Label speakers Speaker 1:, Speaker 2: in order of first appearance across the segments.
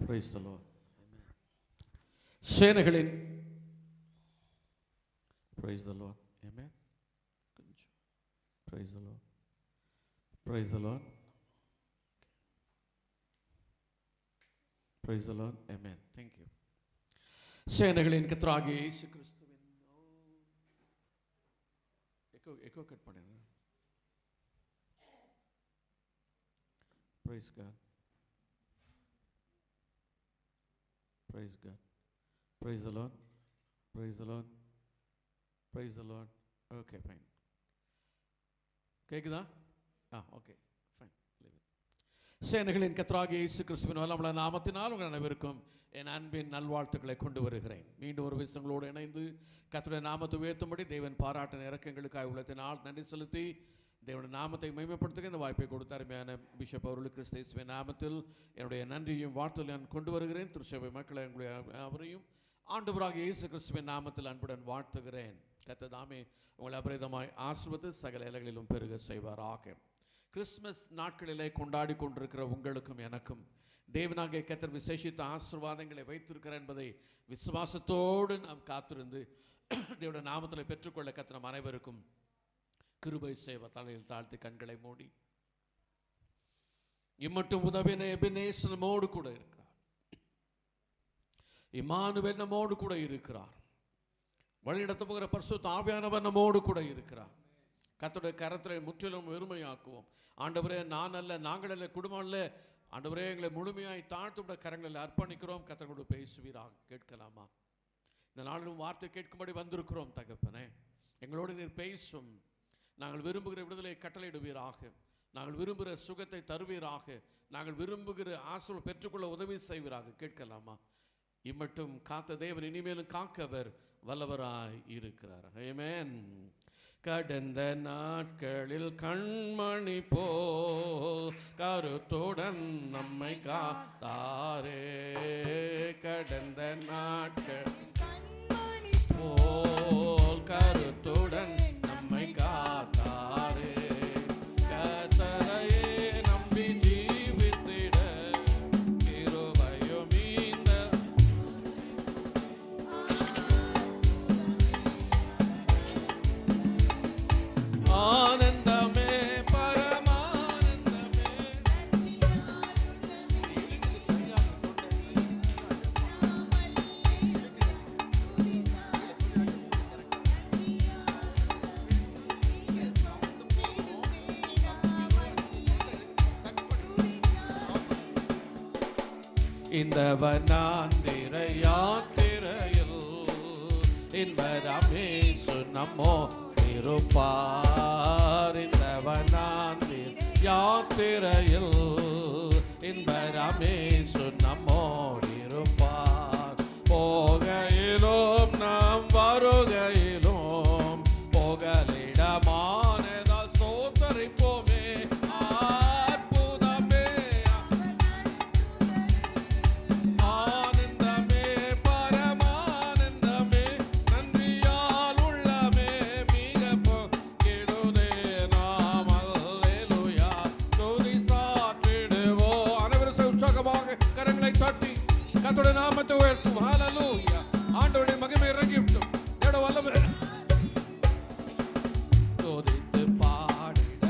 Speaker 1: Praise the Lord. சேனைகளின் Praise the Lord. Amen. Praise the Lord. Praise the Lord. Praise the Lord. Amen. Thank you. சேனைகளின் கர்த்தராகிய இயேசு கிறிஸ்துவின் echo cut பண்ணுங்க. Praise God. Praise God. Praise the Lord. Praise the Lord. Praise the Lord. Okay, fine. கேக்குதா? Okay, fine. Leave it. சேனைகளின் கர்த்தராகிய இயேசு கிறிஸ்துவின் வல்லமையுள்ள நாமத்தினால் உங்கள் அனைவருக்கும் என் அன்பின் நல்வாழ்த்துக்களை கொண்டு வருகிறேன். மீண்டும் ஒரு விஷயங்களோடு இணைந்து கர்த்தருடைய நாமத்தை உயர்த்தும்படி தேவன் பாராட்டின இறக்கங்களுக்காக உள்ளத்தினால் நன்றி செலுத்தி தேவனுடைய நாமத்தை மேம்படுத்துக இந்த வாய்ப்பை கொடுத்த அருமையான பிஷப் அவர்களுக்கு கிறிஸ்து இயேசுவின் நாமத்தில் என்னுடைய நன்றியும் வாழ்த்துதல் நான் கொண்டு வருகிறேன். திருச்சபை மக்களை அவரையும் ஆண்டவராகிய இயேசு கிறிஸ்துவின் நாமத்தில் அன்புடன் வாழ்த்துகிறேன். கர்த்தர் தாமே உங்களை அபரிதமாய் ஆசீர்வதித்து சகல இலைகளிலும் பெருக செய்வாராக. கிறிஸ்மஸ் நாட்களிலே கொண்டாடி கொண்டிருக்கிற உங்களுக்கும் எனக்கும் தேவனாகிய கர்த்தர் விசேஷித்த ஆசீர்வாதங்களை வைத்திருக்கிறார் என்பதை விசுவாசத்தோடு நாம் காத்திருந்து தேவனுடைய நாமத்தில் பெற்றுக்கொள்ள கர்த்தர் நம் அனைவருக்கும் கிருபை செய்வார். தலையில் தாழ்த்தி கண்களை மூடி இம்மட்டும் உதவின எபினேசர் நம்மோடு கூட இருக்கிறார். இம்மானுவேல் நம்மோடு கூட இருக்கிறார். வழிநடத்த போகிற பரிசுத்த ஆவியானவர் நம்மோடு கூட இருக்கிறார். கர்த்தருடைய கரத்திலே முற்றிலும் வெறுமையாக்குவோம். ஆண்டவரே, நான் அல்ல, நாங்கள் அல்ல, குடும்பம் அல்ல, ஆண்டவரே எங்களை முழுமையாய் தாழ்த்துடைய கரங்களில் அர்ப்பணிக்கிறோம். கர்த்தரோடு பேசுவீராக. கேட்கலாமா? இந்த நாளிலும் வார்த்தை கேட்கும்படி வந்திருக்கிறோம். தகப்பனே, எங்களோடு நீர் பேசும். நாங்கள் விரும்புகிற விடுதலை கட்டளையிடுவீராக. நாங்கள் விரும்புகிற சுகத்தை தருவீராக. நாங்கள் விரும்புகிற ஆசீர்வாதம் பெற்றுக்கொள்ள உதவி செய்வீராக. கேட்கலாமா? இம்மட்டும் காத்த தேவன் இனிமேலும் காக்கவர் வல்லவராய் இருக்கிறார். ஆமென். கடந்த நாட்களில் கண்மணி போல் கருத்துடன் நம்மை காத்தாரே. கடந்த நாட்கள் போல் கருத்துடன் நம்மை காத்தாரே. கர்த்தரையே நம்பி ஜீவித்திட கிருபையும் இந்த ஆனந்தமே பரமானந்தமே. இந்த வனாந்திர யாத்திரையில் இன்பதாமே சுனமோ இருப்பார். இந்த வனாந்திர யாத்திரையில் இன்பதாமே சுனமோ இருப்பார். போகையிலும் நாம் வருகையிலும் போகலிடமானதால் ஸ்தோத்தரிப்போமே. கர்த்தருடைய நாமத்தை உயர்த்தும். ஹல்லேலூயா. ஆண்டவருடைய மகிமை இறங்கி விட்டோம். தேவ வல்லமை துதித்து பாடிட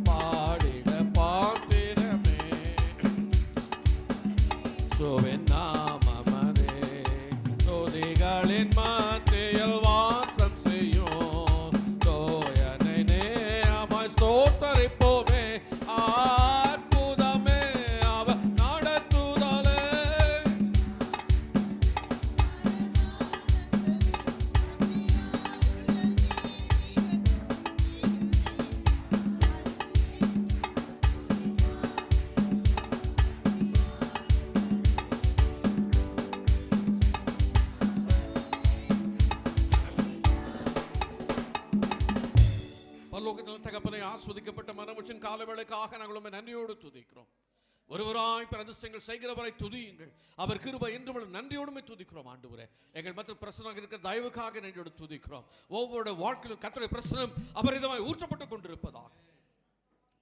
Speaker 1: பாடிட பாத்திரமே சுவின் நாமமதே. துதிகளின் மத்தியில் வாசம் செய்யும் ஸ்தோத்தரிப்போமே. அற்புதமே அவர் நடத்துதலே. பரலோகத்தில் தகப்பனை ஆஸ்வதிக்கப்பட்ட மனமுச்சின் காலவேளைக்காக நாங்கள் உம்மை நன்றியோடு துதிக்கிறோம். ஒருவராய் பிரதிஷ்டங்கள் செய்கிறவரை துதியுங்கள். அவர் கிருபை என்றும் நன்றியோடுமே துதிக்கிறோம். ஆண்டவரே, எங்கள் மற்ற பிரசனமாக இருக்கிற தயவுக்காக நன்றியோடு துதிக்கிறோம். ஒவ்வொரு வாழ்க்கையிலும் கர்த்தருடைய பிரசனம் அபரிதமாய் ஊற்றப்பட்டுக் கொண்டிருப்பதாக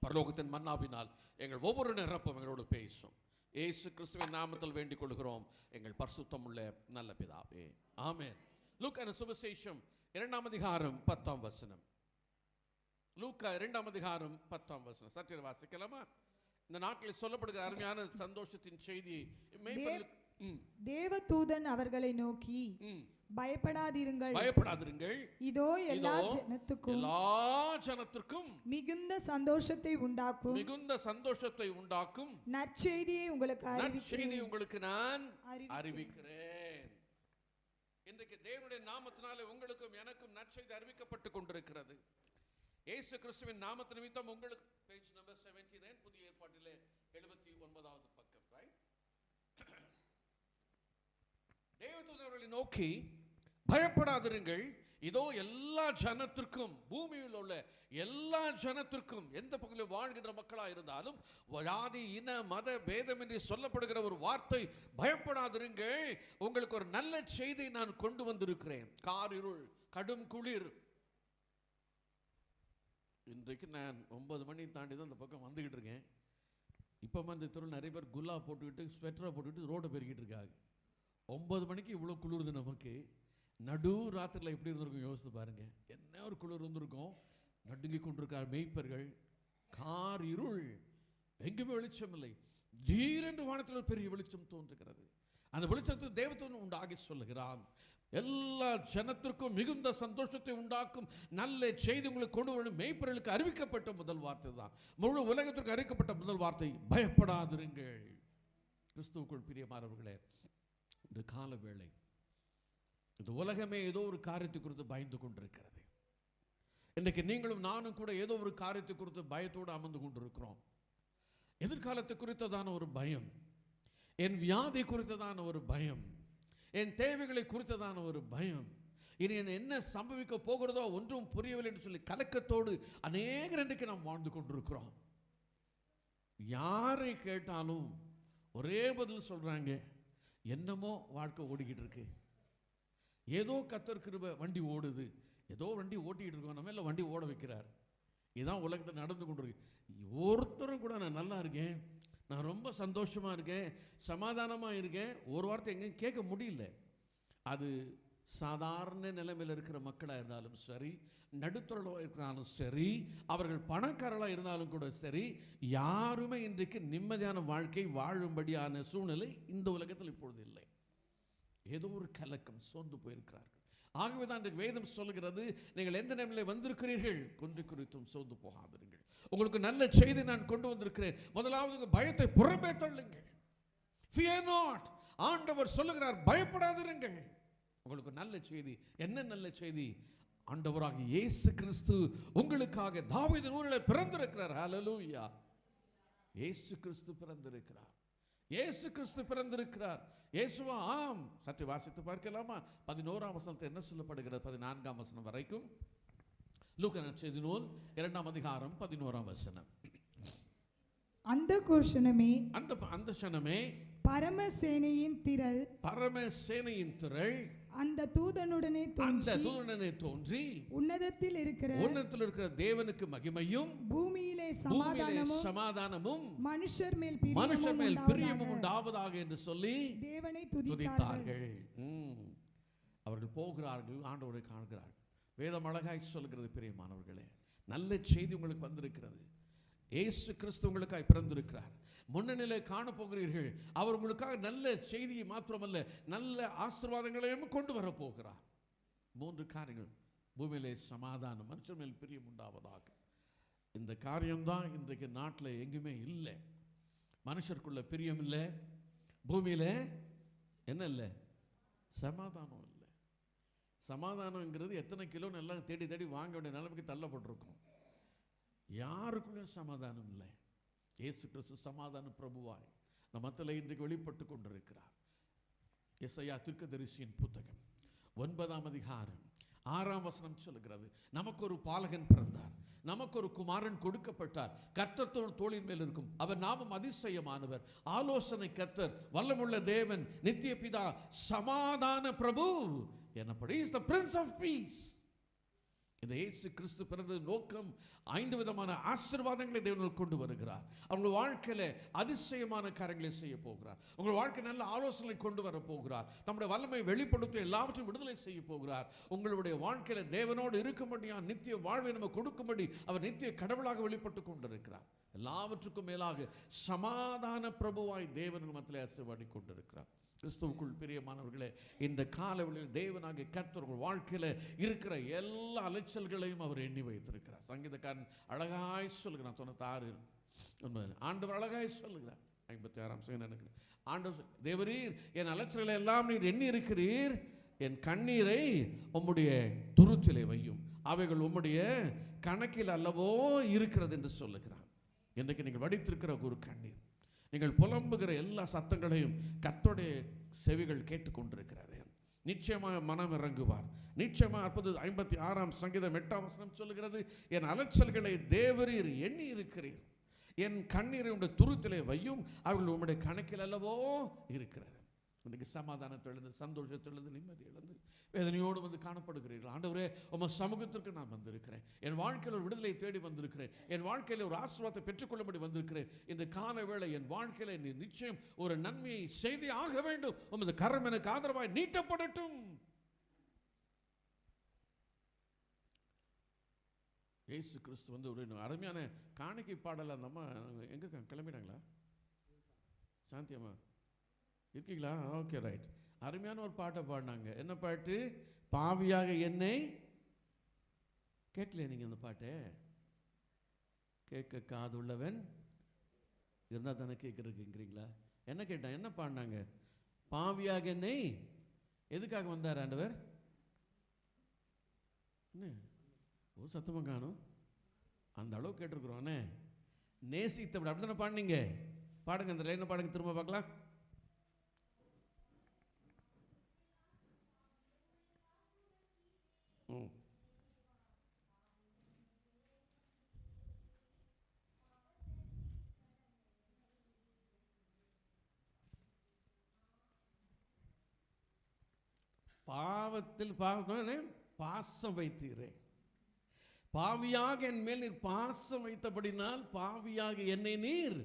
Speaker 1: பரலோகத்தின் மன்னாவினால் எங்கள் ஒவ்வொரு நிரப்பும் எங்களோடு பேசும். இயேசு கிறிஸ்துவின் நாமத்தில் வேண்டிக் கொள்கிறோம் எங்கள் பரிசுத்தம் உள்ள நல்ல பிதாவே, ஆமென். லூக்கா சுவிசேஷம் 2ஆம் அதிகாரம் 10ஆம் வசனம். லூக்கா 2ஆம் அதிகாரம் 10ஆம் வசனம் சற்று வாசிக்கலாமா? இந்த நாட்டில் சொல்லப்படுகிற அருமையான சந்தோஷத்தின் செய்தியை
Speaker 2: தேவதூதன் அவர்களை நோக்கி, பயப்படாதிருங்கள்,
Speaker 1: இதோ எல்லா ஜனத்திற்கும்
Speaker 2: மிகுந்த சந்தோஷத்தை உண்டாக்கும் நற்செய்தியை
Speaker 1: உங்களுக்கு நான் அறிவிக்கிறேன். இன்றைக்கு தேவனுடைய நாமத்தினாலே உங்களுக்கும் எனக்கும் நற்செய்தி அறிவிக்கப்பட்டுக் கொண்டிருக்கிறது. இயேசு கிறிஸ்துவின் நாமத்து நிமித்தம் உங்களுக்கு பேஜ் நம்பர் 79 புதிய ஏற்பாட்டிலே 79வது பக்கம், ரைட்? தேவதூதர்களை நோக்கி பயப்படாதிருங்கள், இதோ எல்லா ஜனத்திற்கும், பூமியில் உள்ள எல்லா ஜனத்திற்கும், எந்த பகுதியில் வாழ்கின்ற மக்களாக இருந்தாலும் ஜாதி இன மத பேதமின்றி சொல்லப்படுகிற ஒரு வார்த்தை, பயப்படாதிருங்கள், உங்களுக்கு ஒரு நல்ல செய்தியை நான் கொண்டு வந்திருக்கிறேன். காரிருள், கடும் குளிர். இன்றைக்கு நான் 9 மணி தாண்டி தான் இந்த பக்கம் வந்துக்கிட்டு இருக்கேன். இப்போ இந்த தெருவில் நிறைய பேர் குல்லா போட்டுக்கிட்டு ஸ்வெட்டரை போட்டுக்கிட்டு ரோட்டை பெருக்கிட்டு இருக்காங்க. 9 மணிக்கு இவ்வளோ குளிருது நமக்கு. நடு ராத்திரியில் எப்படி இருந்திருக்கும் யோசித்து பாருங்க. என்ன ஒரு குளிர் இருந்திருக்கும். நடுங்கி கொண்டிருக்கார் மேய்ப்பர்கள். கார் இருள், எங்குமே வெளிச்சம் இல்லை. திடீரென்று வானத்தில் ஒரு பெரிய வெளிச்சம் தோன்றுகிறது. அந்த வெளிச்சத்தை தேவதூதன் உண்டாகி சொல்லுகிறான், எல்லா ஜனத்திற்கும் மிகுந்த சந்தோஷத்தை உண்டாக்கும் நல்ல செய்தி உங்களுக்கு கொண்டு வரும். மேய்ப்பர்களுக்கு அறிவிக்கப்பட்ட முதல் வார்த்தை தான், முழு உலகத்திற்கு அறிவிக்கப்பட்ட முதல் வார்த்தை, பயப்படாதிருங்கள். கிறிஸ்துவுக்குள் பிரியமானவர்களே, இந்த கால வேளை இந்த உலகமே ஏதோ ஒரு காரியத்தை குறித்து பயந்து கொண்டிருக்கிறது. இன்றைக்கு நீங்களும் நானும் கூட ஏதோ ஒரு காரியத்தை குறித்து பயத்தோடு அமர்ந்து கொண்டிருக்கிறோம். எதிர்காலத்தை குறித்ததான ஒரு பயம், என் வியாதி குறித்ததான ஒரு பயம், என் தேவைகளை குறித்ததான ஒரு பயம், இனி என்ன சம்பவிக்க போகிறதோ ஒன்றும் புரியவில்லை என்று சொல்லி கலக்கத்தோடு அநேகர் இன்றைக்கு நாம் வாழ்ந்து கொண்டிருக்கிறோம். யாரை கேட்டாலும் ஒரே பதில் சொல்றாங்க, என்னமோ வாழ்க்கை ஓடிக்கிட்டு இருக்கு, ஏதோ கர்த்தர் கிருபை வண்டி ஓடுது, ஏதோ வண்டி ஓட்டிக்கிட்டு இருக்கோம், நம்ம எல்லாம் வண்டி ஓட வைக்கிறார். இதுதான் உலகத்தில் நடந்து கொண்டிருக்கு. ஒருத்தரும் கூட நான் நல்லா இருக்கேன், நான் ரொம்ப சந்தோஷமா இருக்கேன், சமாதானமா இருக்கேன், ஒரு வார்த்தை எங்கேயும் கேட்க முடியல. அது சாதாரண நிலைமையில் இருக்கிற மக்களாக இருந்தாலும் சரி, நடுத்தரவாக இருந்தாலும் சரி, அவர்கள் பணக்காரர்களாக இருந்தாலும் கூட சரி, யாருமே இன்றைக்கு நிம்மதியான வாழ்க்கை வாழும்படியான சூழ்நிலை இந்த உலகத்தில் இப்பொழுது இல்லை. ஏதோ ஒரு கலக்கம், சோர்ந்து போயிருக்கிறார்கள். ஆகவே தான் இன்றைக்கு வேதம் சொல்லுகிறது, நீங்கள் எந்த நிலைமையில் வந்திருக்கிறீர்கள், கொன்று குறித்தும் சோர்ந்து போகாதிருங்கள். உங்களுக்கு நல்ல செய்தி நான் கொண்டு வந்திருக்கிறேன். முதலாவது பயத்தை புறம்பே தள்ளுங்கள். Fear not. ஆண்டவர் சொல்லுகிறார், பயப்படாதிருங்கள். உங்களுக்கு நல்ல செய்தி. என்ன நல்ல செய்தி? ஆண்டவராக இயேசு கிறிஸ்து உங்களுக்காக தாவீதின் ஊரிலே பிறந்திருக்கிறார். ஹல்லேலூயா. இயேசு கிறிஸ்து பிறந்திருக்கிறார். இயேசு கிறிஸ்து பிறந்திருக்கிறார். இயேசுவா? ஆம். சற்று வாசித்து பார்க்கலாமா? 11ஆம் வசனத்தில் என்ன சொல்லப்படுகிறது? 14ஆம் வசனம் வரைக்கும். லூக்கா நற்செய்தி நூல் 2ஆம் அதிகாரம் 11ஆம் வசனம்.
Speaker 2: அந்த க்ஷணமே பரமசேனையின் திரள் அந்த தூதனுடனே தோன்றி உன்னதத்தில் இருக்கிற தேவனுக்கு மகிமையும் பூமியிலே சமாதானமும் மனுஷர் மேல் பிரியமும் உண்டாவதாக என்று சொல்லி தேவனை துதித்தார்கள். அவர்கள் போகிறார்கள், ஆண்டவரை காண்கிறார்கள். வேதம் அழகாய் சொல்கிறது, பிரியமானவர்களே, நல்ல செய்தி உங்களுக்கு வந்திருக்கிறது. இயேசு கிறிஸ்து உங்களுக்காக பிறந்திருக்கிறார். முன்னணியிலே காணப்போகிறீர்கள். அவர் உங்களுக்காக நல்ல செய்தியை மாத்திரமல்ல, நல்ல ஆசீர்வாதங்களையும் கொண்டு வரப்போகிறார். 3 காரியங்கள். பூமியிலே சமாதானம், மனுஷன் மேல் பிரியம் உண்டாவதாக. இந்த காரியம்தான் இன்றைக்கு நாட்டில் எங்குமே இல்லை. மனுஷருக்குள்ள பிரியம் இல்லை, பூமியில என்ன இல்லை? சமாதானம் இல்லை. சமாதானம்ங்கிறது எத்தனை கிலோன்னு எல்லாம் தேடி தேடி வாங்க வேண்டிய நிலைமைக்கு தள்ளப்பட்டிருக்கும். யாருக்குள்ளே சமாதானம் இல்லை. இயேசு கிறிஸ்து சமாதான பிரபுவாய் நம் மத்தியில் இன்றைக்கு வெளிப்பட்டு கொண்டிருக்கிறார். எசாயா தீர்க்கதரிசியின் புத்தகம் 9ஆம் அதிகாரம்
Speaker 1: 6ஆம் வசனம் சொல்லுகிறது, நமக்கு ஒரு பாலகன் பிறந்தார், நமக்கு ஒரு குமாரன் கொடுக்கப்பட்டார், கர்த்தர் தோளின் மேல் இருக்கும், அவர் நாமம் அதிசயமானவர், ஆலோசனை கர்த்தர், வல்லமுள்ள தேவன், நித்திய பிதா, சமாதான பிரபு எனப்படி is the prince of peace. இந்த இயேசு கிறிஸ்து பிறந்த நோக்கம் 5 விதமான ஆசீர்வாதங்களை தேவன் கொண்டு வருகிறார். அவங்க வாழ்க்கையில அதிசயமான காரியங்களை செய்ய போகிறார். உங்கள் வாழ்க்கை நல்ல ஆலோசனை கொண்டு வர போகிறார். நம்முடைய வல்லமை வெளிப்படுத்தி எல்லாவற்றையும் விடுதலை செய்ய போகிறார். உங்களுடைய வாழ்க்கையில தேவனோடு இருக்கும்படியா நித்திய வாழ்வை நம்ம கொடுக்கும்படி அவர் நித்திய கடவுளாக வெளிப்பட்டு கொண்டிருக்கிறார். எல்லாவற்றுக்கும் மேலாக சமாதான பிரபுவாய் தேவன் மத்தியிலே ஆசீர்வாடி கொண்டிருக்கிறார். கிறிஸ்துவுக்குள் பிரியமானவர்களே, இந்த காலவெளியில் தேவனாகிய கர்த்தர் உங்கள் வாழ்க்கையில் இருக்கிற எல்லா அலைச்சல்களையும் அவர் எண்ணி வைத்திருக்கிறார். சங்கீதக்காரன் அழகாய் சொல்லுகிறான் 96 ஆண்டவர் அழகாய் சொல்லுகிறார். 56ஆம் சங்கீதம் நினைக்கிறேன். ஆண்டவர், தேவரீர் என் அலைச்சல்களை எல்லாம் நீர் எண்ணி இருக்கிறீர், என் கண்ணீரை உம்முடைய துருத்திலே வையும், அவைகள் உம்முடைய கணக்கில் அல்லவோ இருக்கிறது என்று சொல்லுகிறார். இன்றைக்கு நீங்கள் வடித்திருக்கிற ஒரு கண்ணீர், நீங்கள் புலம்புகிற எல்லா சத்தங்களையும் கர்த்தருடைய செவிகள் கேட்டுக்கொண்டிருக்கிறது. நிச்சயமாக மனம் இறங்குவார். நிச்சயமாக 56ஆம் சங்கீதம் 8ஆம் வசனம் சொல்லுகிறது, என் அலைச்சல்களை தேவரீர் எண்ணி இருக்கிறீர், என் கண்ணீரை உடைய துருத்திலே வையும், அவர்கள் உம்முடைய கணக்கில் அல்லவோ இருக்கிறது. இன்றைக்கு சமாதானத்திலிருந்து, சந்தோஷத்திலிருந்து, நிம்மதி இழந்து வேதனையோடு வந்து காணப்படுகிறீர்கள். ஆண்டவரே, உம சமூகத்திற்கு நான் வந்திருக்கிறேன், என் வாழ்க்கையில் ஒரு விடுதலை தேடி வந்திருக்கிறேன், என் வாழ்க்கையில் ஒரு ஆசீர்வாதத்தை பெற்றுக்கொள்ளும்படி வந்திருக்கிறேன். இந்த கால வேளை என் வாழ்க்கையில் நீ நிச்சயம் ஒரு நன்மையை செய்தே ஆக வேண்டும். உமது கரம் எனக்கு ஆதரவாய் நீட்டப்படட்டும். இயேசு கிறிஸ்து வந்து ஒரு அருமையான காணிக்கை பாடல். அந்த அம்மா எங்க இருக்காங்க? கிளம்பிட்டாங்களா? சாந்தி அம்மா இருக்கீங்களா? Okay, right. அருமையான ஒரு பாட்டை பாடினாங்க. என்ன பாட்டு? பாவியாக என்னை. கேட்கலையா நீங்க அந்த பாட்டை? கேட்க காதுள்ளவன் இருந்தால் தானே கேட்கறதுக்குங்கிறீங்களா? என்ன கேட்டான்? என்ன பாடினாங்க? பாவியாக என்னை. எதுக்காக வந்தார் ஆண்டவர்? என்ன ஒரு சத்தமாக காணும்? அந்த அளவு கேட்டிருக்கிறோன்னே. நேசித்தபடி அப்படி தானே பாடினீங்க? பாடுங்க, அந்த லைனை பாடுங்க, திரும்ப பார்க்கலாம். பாவத்தில் பாசம் வைத்தீரே, பாவியாக என் மேல் நீர் பாசம் வைத்தபடினால் பாவியாக என்னை நீர்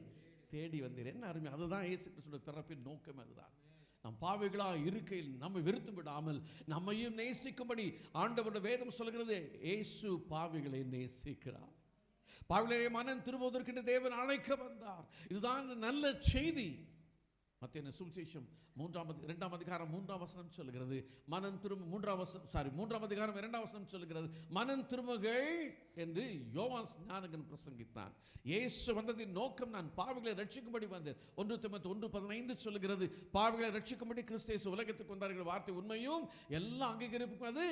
Speaker 1: தேடி வந்தீர். என்ன அருமை! அதுதான் இயேசு கிறிஸ்துவின் பிறப்பின் நோக்கம். அதுதான் நம் பாவிகளாக இருக்கையில் நம்மை வெறுத்து விடாமல் நம்மையும் நேசிக்கும்படி ஆண்டவருடைய வேதம் சொல்கிறது. இயேசு பாவிகளை நேசிக்கிறார். பாவிகளை மனம் திரும்புவதற்கு தேவன் அழைக்க வந்தார். இதுதான் நல்ல செய்தி. மத்தேயு சுவிசேஷம் 2ஆம் அதிகாரம் 3ஆம் வசனம் சொல்லுகிறது, மனம் திரும்ப 3ஆம் அதிகாரம் 2ஆம் வசனம் சொல்லுகிறது, மனம் திரும்புகள் என்று யோவான் ஸ்நானகன் பிரசங்கித்தான். இயேசு வந்ததின் நோக்கம், நான் பாவிகளை ரட்சிக்கும்படி வந்தேன். 1 தீமோத்தேயு 1:15 சொல்லுகிறது, பாவிகளை ரட்சிக்கும்படி கிறிஸ்து இயேசு உலகத்துக்கு வந்தார்கள். வார்த்தை உண்மையும் எல்லா அங்கீகரிப்பும் அது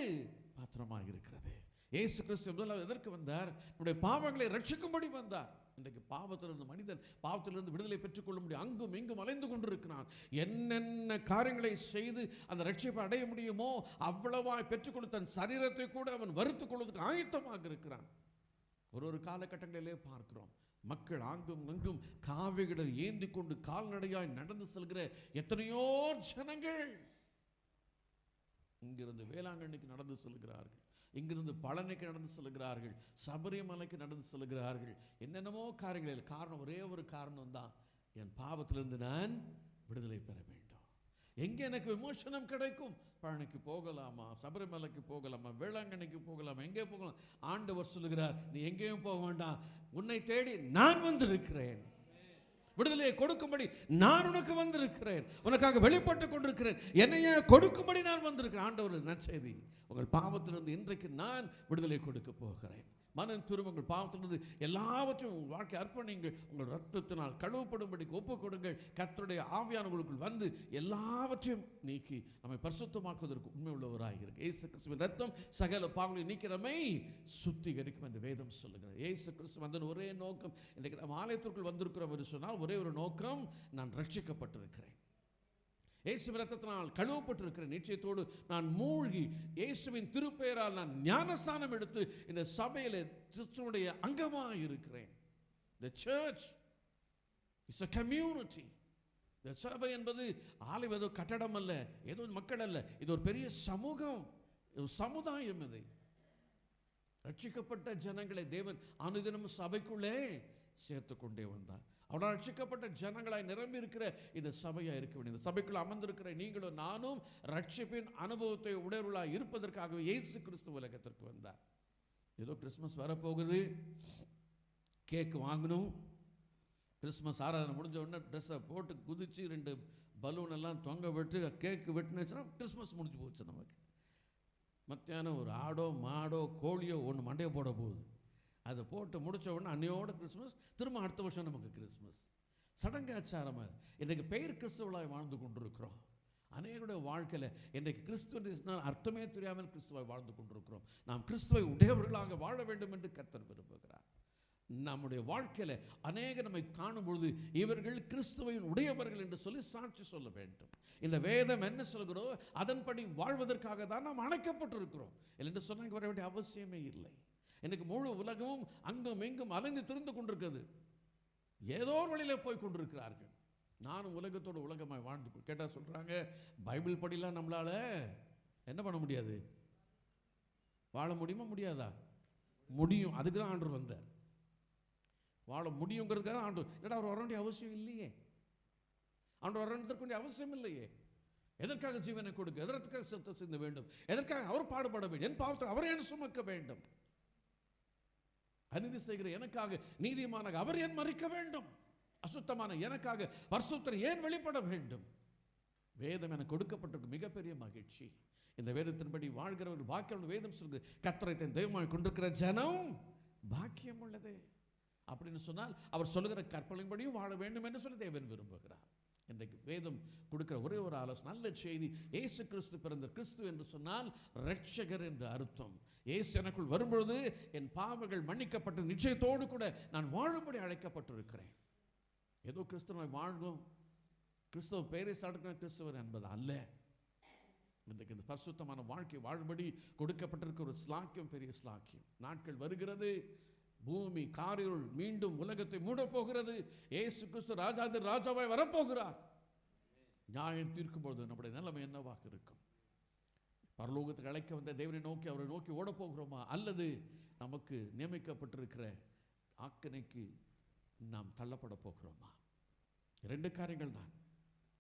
Speaker 1: பாத்திரமாக இருக்கிறது. இயேசு கிறிஸ்து முதலாவது எதற்கு வந்தார்? நம்முடைய பாவங்களை ரட்சிக்கும்படி வந்தார். இன்றைக்கு பாவத்திலிருந்து மனிதன் பாவத்திலிருந்து விடுதலை பெற்றுக்கொள்ள முடியும். அங்கும் இங்கும் அலைந்து கொண்டிருக்கிறான். என்னென்ன காரியங்களை செய்து அந்த ரட்சிப்பை அடைய முடியுமோ அவ்வளவாய் பெற்றுக்கொண்டு தன் சரீரத்தை கூட அவன் வருத்துக் கொள்வதற்கு ஆயத்தமாக இருக்கிறான். ஒரு காலகட்டங்களிலே பார்க்கிறோம், மக்கள் அங்கும் அங்கும் காவிகளை ஏந்தி கொண்டு கால்நடையாய் நடந்து செல்கிற எத்தனையோ ஜனங்கள் இங்கிருந்து வேளாங்கண்ணிக்கு நடந்து செல்கிறார்கள், இங்கிருந்து பழனிக்கு நடந்து செல்கிறார்கள், சபரிமலைக்கு நடந்து செல்கிறார்கள். என்னென்னமோ காரியங்கள். காரணம் ஒரே ஒரு காரணம் தான், என் பாவத்திலிருந்து நான் விடுதலை பெற வேண்டும். எங்கே எனக்கு விமோசனம் கிடைக்கும்? பழனிக்கு போகலாமா, சபரிமலைக்கு போகலாமா, வேளாங்கண்ணிக்கு போகலாமா, எங்கே போகலாம்? ஆண்டவர் சொல்லுகிறார், நீ எங்கேயும் போக வேண்டாம், உன்னை தேடி நான் வந்திருக்கிறேன். விடுதலையை கொடுக்கும்படி நான் உனக்கு வந்திருக்கிறேன், உனக்காக வெளிப்பட்டு கொண்டிருக்கிறேன், என்னையே கொடுக்கும்படி நான் வந்திருக்கிறேன். ஆண்டவர் நற்செய்தி, உங்கள் பாவத்திலிருந்து இன்றைக்கு நான் விடுதலை கொடுக்க போகிறேன். மனம் திரும்ப, உங்கள் பாவத்திலிருந்து எல்லாவற்றையும் உங்கள் வாழ்க்கை அர்ப்பணிங்கள், உங்கள் ரத்தத்தினால் கழுவப்படும்படி ஒப்புக் கொடுங்கள். கர்த்தருடைய ஆவியானவர்களுக்குள் வந்து எல்லாவற்றையும் நீக்கி நம்மை பரிசுத்தமாக்குவதற்கு உண்மை உள்ளவராக இருக்கு. இயேசு கிறிஸ்துவின் ரத்தம் சகல பாவங்களை நீக்கி நம்மை சுத்திகரிக்கும் என்று வேதம் சொல்லுகிறது. இயேசு கிறிஸ்து வந்த ஒரே நோக்கம், இன்றைக்கு நம்ம ஆலயத்திற்குள் வந்திருக்கிறோம் என்று சொன்னால் ஒரே ஒரு நோக்கம், நான் ரட்சிக்கப்பட்டிருக்கிறேன். இயேசுவின் இரத்தத்தினால் கழுவப்பட்டிருக்கிற நிச்சயத்தோடு நான் மூழ்கி இயேசுவின் திருப்பெயரால் நான் ஞானஸ்நானம் எடுத்து இந்த சபையில கிறிஸ்துவுடைய அங்கமாக இருக்கிறேன். The church is a community. இந்த சபை என்பது ஆலயம் ஏதோ கட்டடம் அல்ல, ஏதோ மக்கள் அல்ல, இது ஒரு பெரிய சமூகம், சமுதாயம். இது ரட்சிக்கப்பட்ட ஜனங்களை தேவன் அனுதினமும் சபைக்குள்ளே சேர்த்து கொண்டே வந்தார். அவனால் ரட்சிக்கப்பட்ட ஜனங்களாய் நிரம்பி இருக்கிற இந்த சபையா இருக்க வேண்டிய இந்த சபைக்குள்ள அமர்ந்திருக்கிற நீங்களும் நானும் ரட்சிப்பின் அனுபவத்தை உடையவர்களாய் இருப்பதற்காக இயேசு கிறிஸ்து உலகத்திற்கு வந்தார். ஏதோ கிறிஸ்மஸ் வரப்போகுது, கேக் வாங்கணும், கிறிஸ்மஸ் ஆராதனை முடிஞ்ச உடனே ட்ரெஸ்ஸை போட்டு குதிச்சு 2 பலூன் எல்லாம் தொங்க விட்டு கேக்கு வெட்டினுச்சுன்னா கிறிஸ்மஸ் முடிஞ்சு போச்சு. நமக்கு மத்தியானம் ஒரு ஆடோ மாடோ கோழியோ ஒன்று மண்டையை போட போகுது. அதை போட்டு முடித்த உடனே அன்னையோட கிறிஸ்மஸ், திரும்ப அடுத்த வருஷம் நமக்கு கிறிஸ்மஸ். சடங்காச்சாரமாக இன்றைக்கு பெயர் கிறிஸ்துவளாய் வாழ்ந்து கொண்டிருக்கிறோம். அநேகருடைய வாழ்க்கையில் இன்றைக்கு கிறிஸ்துவ அர்த்தமே தெரியாமல் கிறிஸ்துவாய் வாழ்ந்து கொண்டிருக்கிறோம். நாம் கிறிஸ்துவை உடையவர்களாக வாழ வேண்டும் என்று கர்த்தர் விரும்புகிறார். நம்முடைய வாழ்க்கையில் அநேக நம்மை காணும் பொழுது இவர்கள் கிறிஸ்துவின் உடையவர்கள் என்று சொல்லி சாட்சி சொல்ல வேண்டும். இந்த வேதம் என்ன சொல்கிறோ அதன்படி வாழ்வதற்காக தான் நாம் அழைக்கப்பட்டிருக்கிறோம். என்று சொன்னாங்க வர வேண்டிய அவசியமே இல்லை. எனக்கு முழு உலகமும் அங்கும் எங்கும் அலைந்து திரிந்து கொண்டிருக்கிறது. ஏதோ ஒரு வழியில் போய் கொண்டிருக்கிறார்கள். நானும் உலகத்தோடு உலகமாய் வாழ்ந்து கேட்டால் சொல்கிறாங்க, பைபிள் படிலாம் நம்மளால என்ன பண்ண முடியாது, வாழ முடியுமா முடியாதா? முடியும். அதுக்கு தான் ஆண்டவர் வந்தார். வாழ முடியுங்கிறதுக்காக ஆண்டவர். இல்லைடா அவர் வர வேண்டிய அவசியம் இல்லையே, ஆண்டவர் வர வேண்டிய அவசியம் இல்லையே. எதற்காக ஜீவனை கொடுக்க, எதற்காக சத்த சிந்த வேண்டும், எதற்காக அவர் பாடுபட வேண்டும், என் பாவத்தை அவர் ஏன் சுமக்க வேண்டும், அநீதி செய்கிற எனக்காக நீதிமான அவர் ஏன் மறிக்க வேண்டும், அசுத்தமான எனக்காக பரிசுத்தர் ஏன் வெளிப்பட வேண்டும். வேதம் எனக்கு கொடுக்கப்பட்டிருக்கு மிகப்பெரிய மகிழ்ச்சி. இந்த வேதத்தின்படி வாழ்கிறவர் பாக்கியம். வேதம் சொல்லுது கர்த்தரை தன் தெய்வமாய் கொண்டிருக்கிற ஜனம் பாக்கியம் உள்ளது அப்படின்னு சொன்னால் அவர் சொல்லுகிற கற்பனைப்படியும் வாழ வேண்டும் என்று சொல்லி தேவன் விரும்புகிறார். இன்றைக்கு வேதம் கொடுக்கிற ஒரே ஒரு ஆலோசனை, நல்ல செய்தி. இயேசு கிறிஸ்து பிறந்த கிறிஸ்து என்று சொன்னால் ரட்சகர் என்று அர்த்தம். இயேசு எனக்குள் வரும்பொழுது என் பாவங்கள் மன்னிக்கப்பட்ட நிச்சயத்தோடு கூட நான் வாழும்படி அழைக்கப்பட்டிருக்கிறேன். ஏதோ கிறிஸ்துவை வாழ்வோம், கிறிஸ்துவ பெயரை சாடுகிற கிறிஸ்துவர் என்பது அல்ல. இன்றைக்கு இந்த பரிசுத்தமான வாழ்க்கை வாழும்படி கொடுக்கப்பட்டிருக்கிற ஒரு ஸ்லாக்கியம், பெரிய ஸ்லாக்கியம். நாட்கள் வருகிறது, பூமி காரிருள் மீண்டும் உலகத்தை மூட போகிறது. இயேசு கிறிஸ்து ராஜாதி ராஜாவாய் வரப்போகிறார். நியாயம் தீர்க்கும் போது நம்முடைய நிலைமை என்னவாக இருக்கும்? பரலோகத்துக்கு அழைக்க வந்த தேவனை நோக்கி அவரை நோக்கி ஓட போகிறோமா, அல்லது நமக்கு நியமிக்கப்பட்டிருக்கிற ஆக்கணைக்கு நாம் தள்ளப்பட போகிறோமா? 2 காரியங்கள் தான்.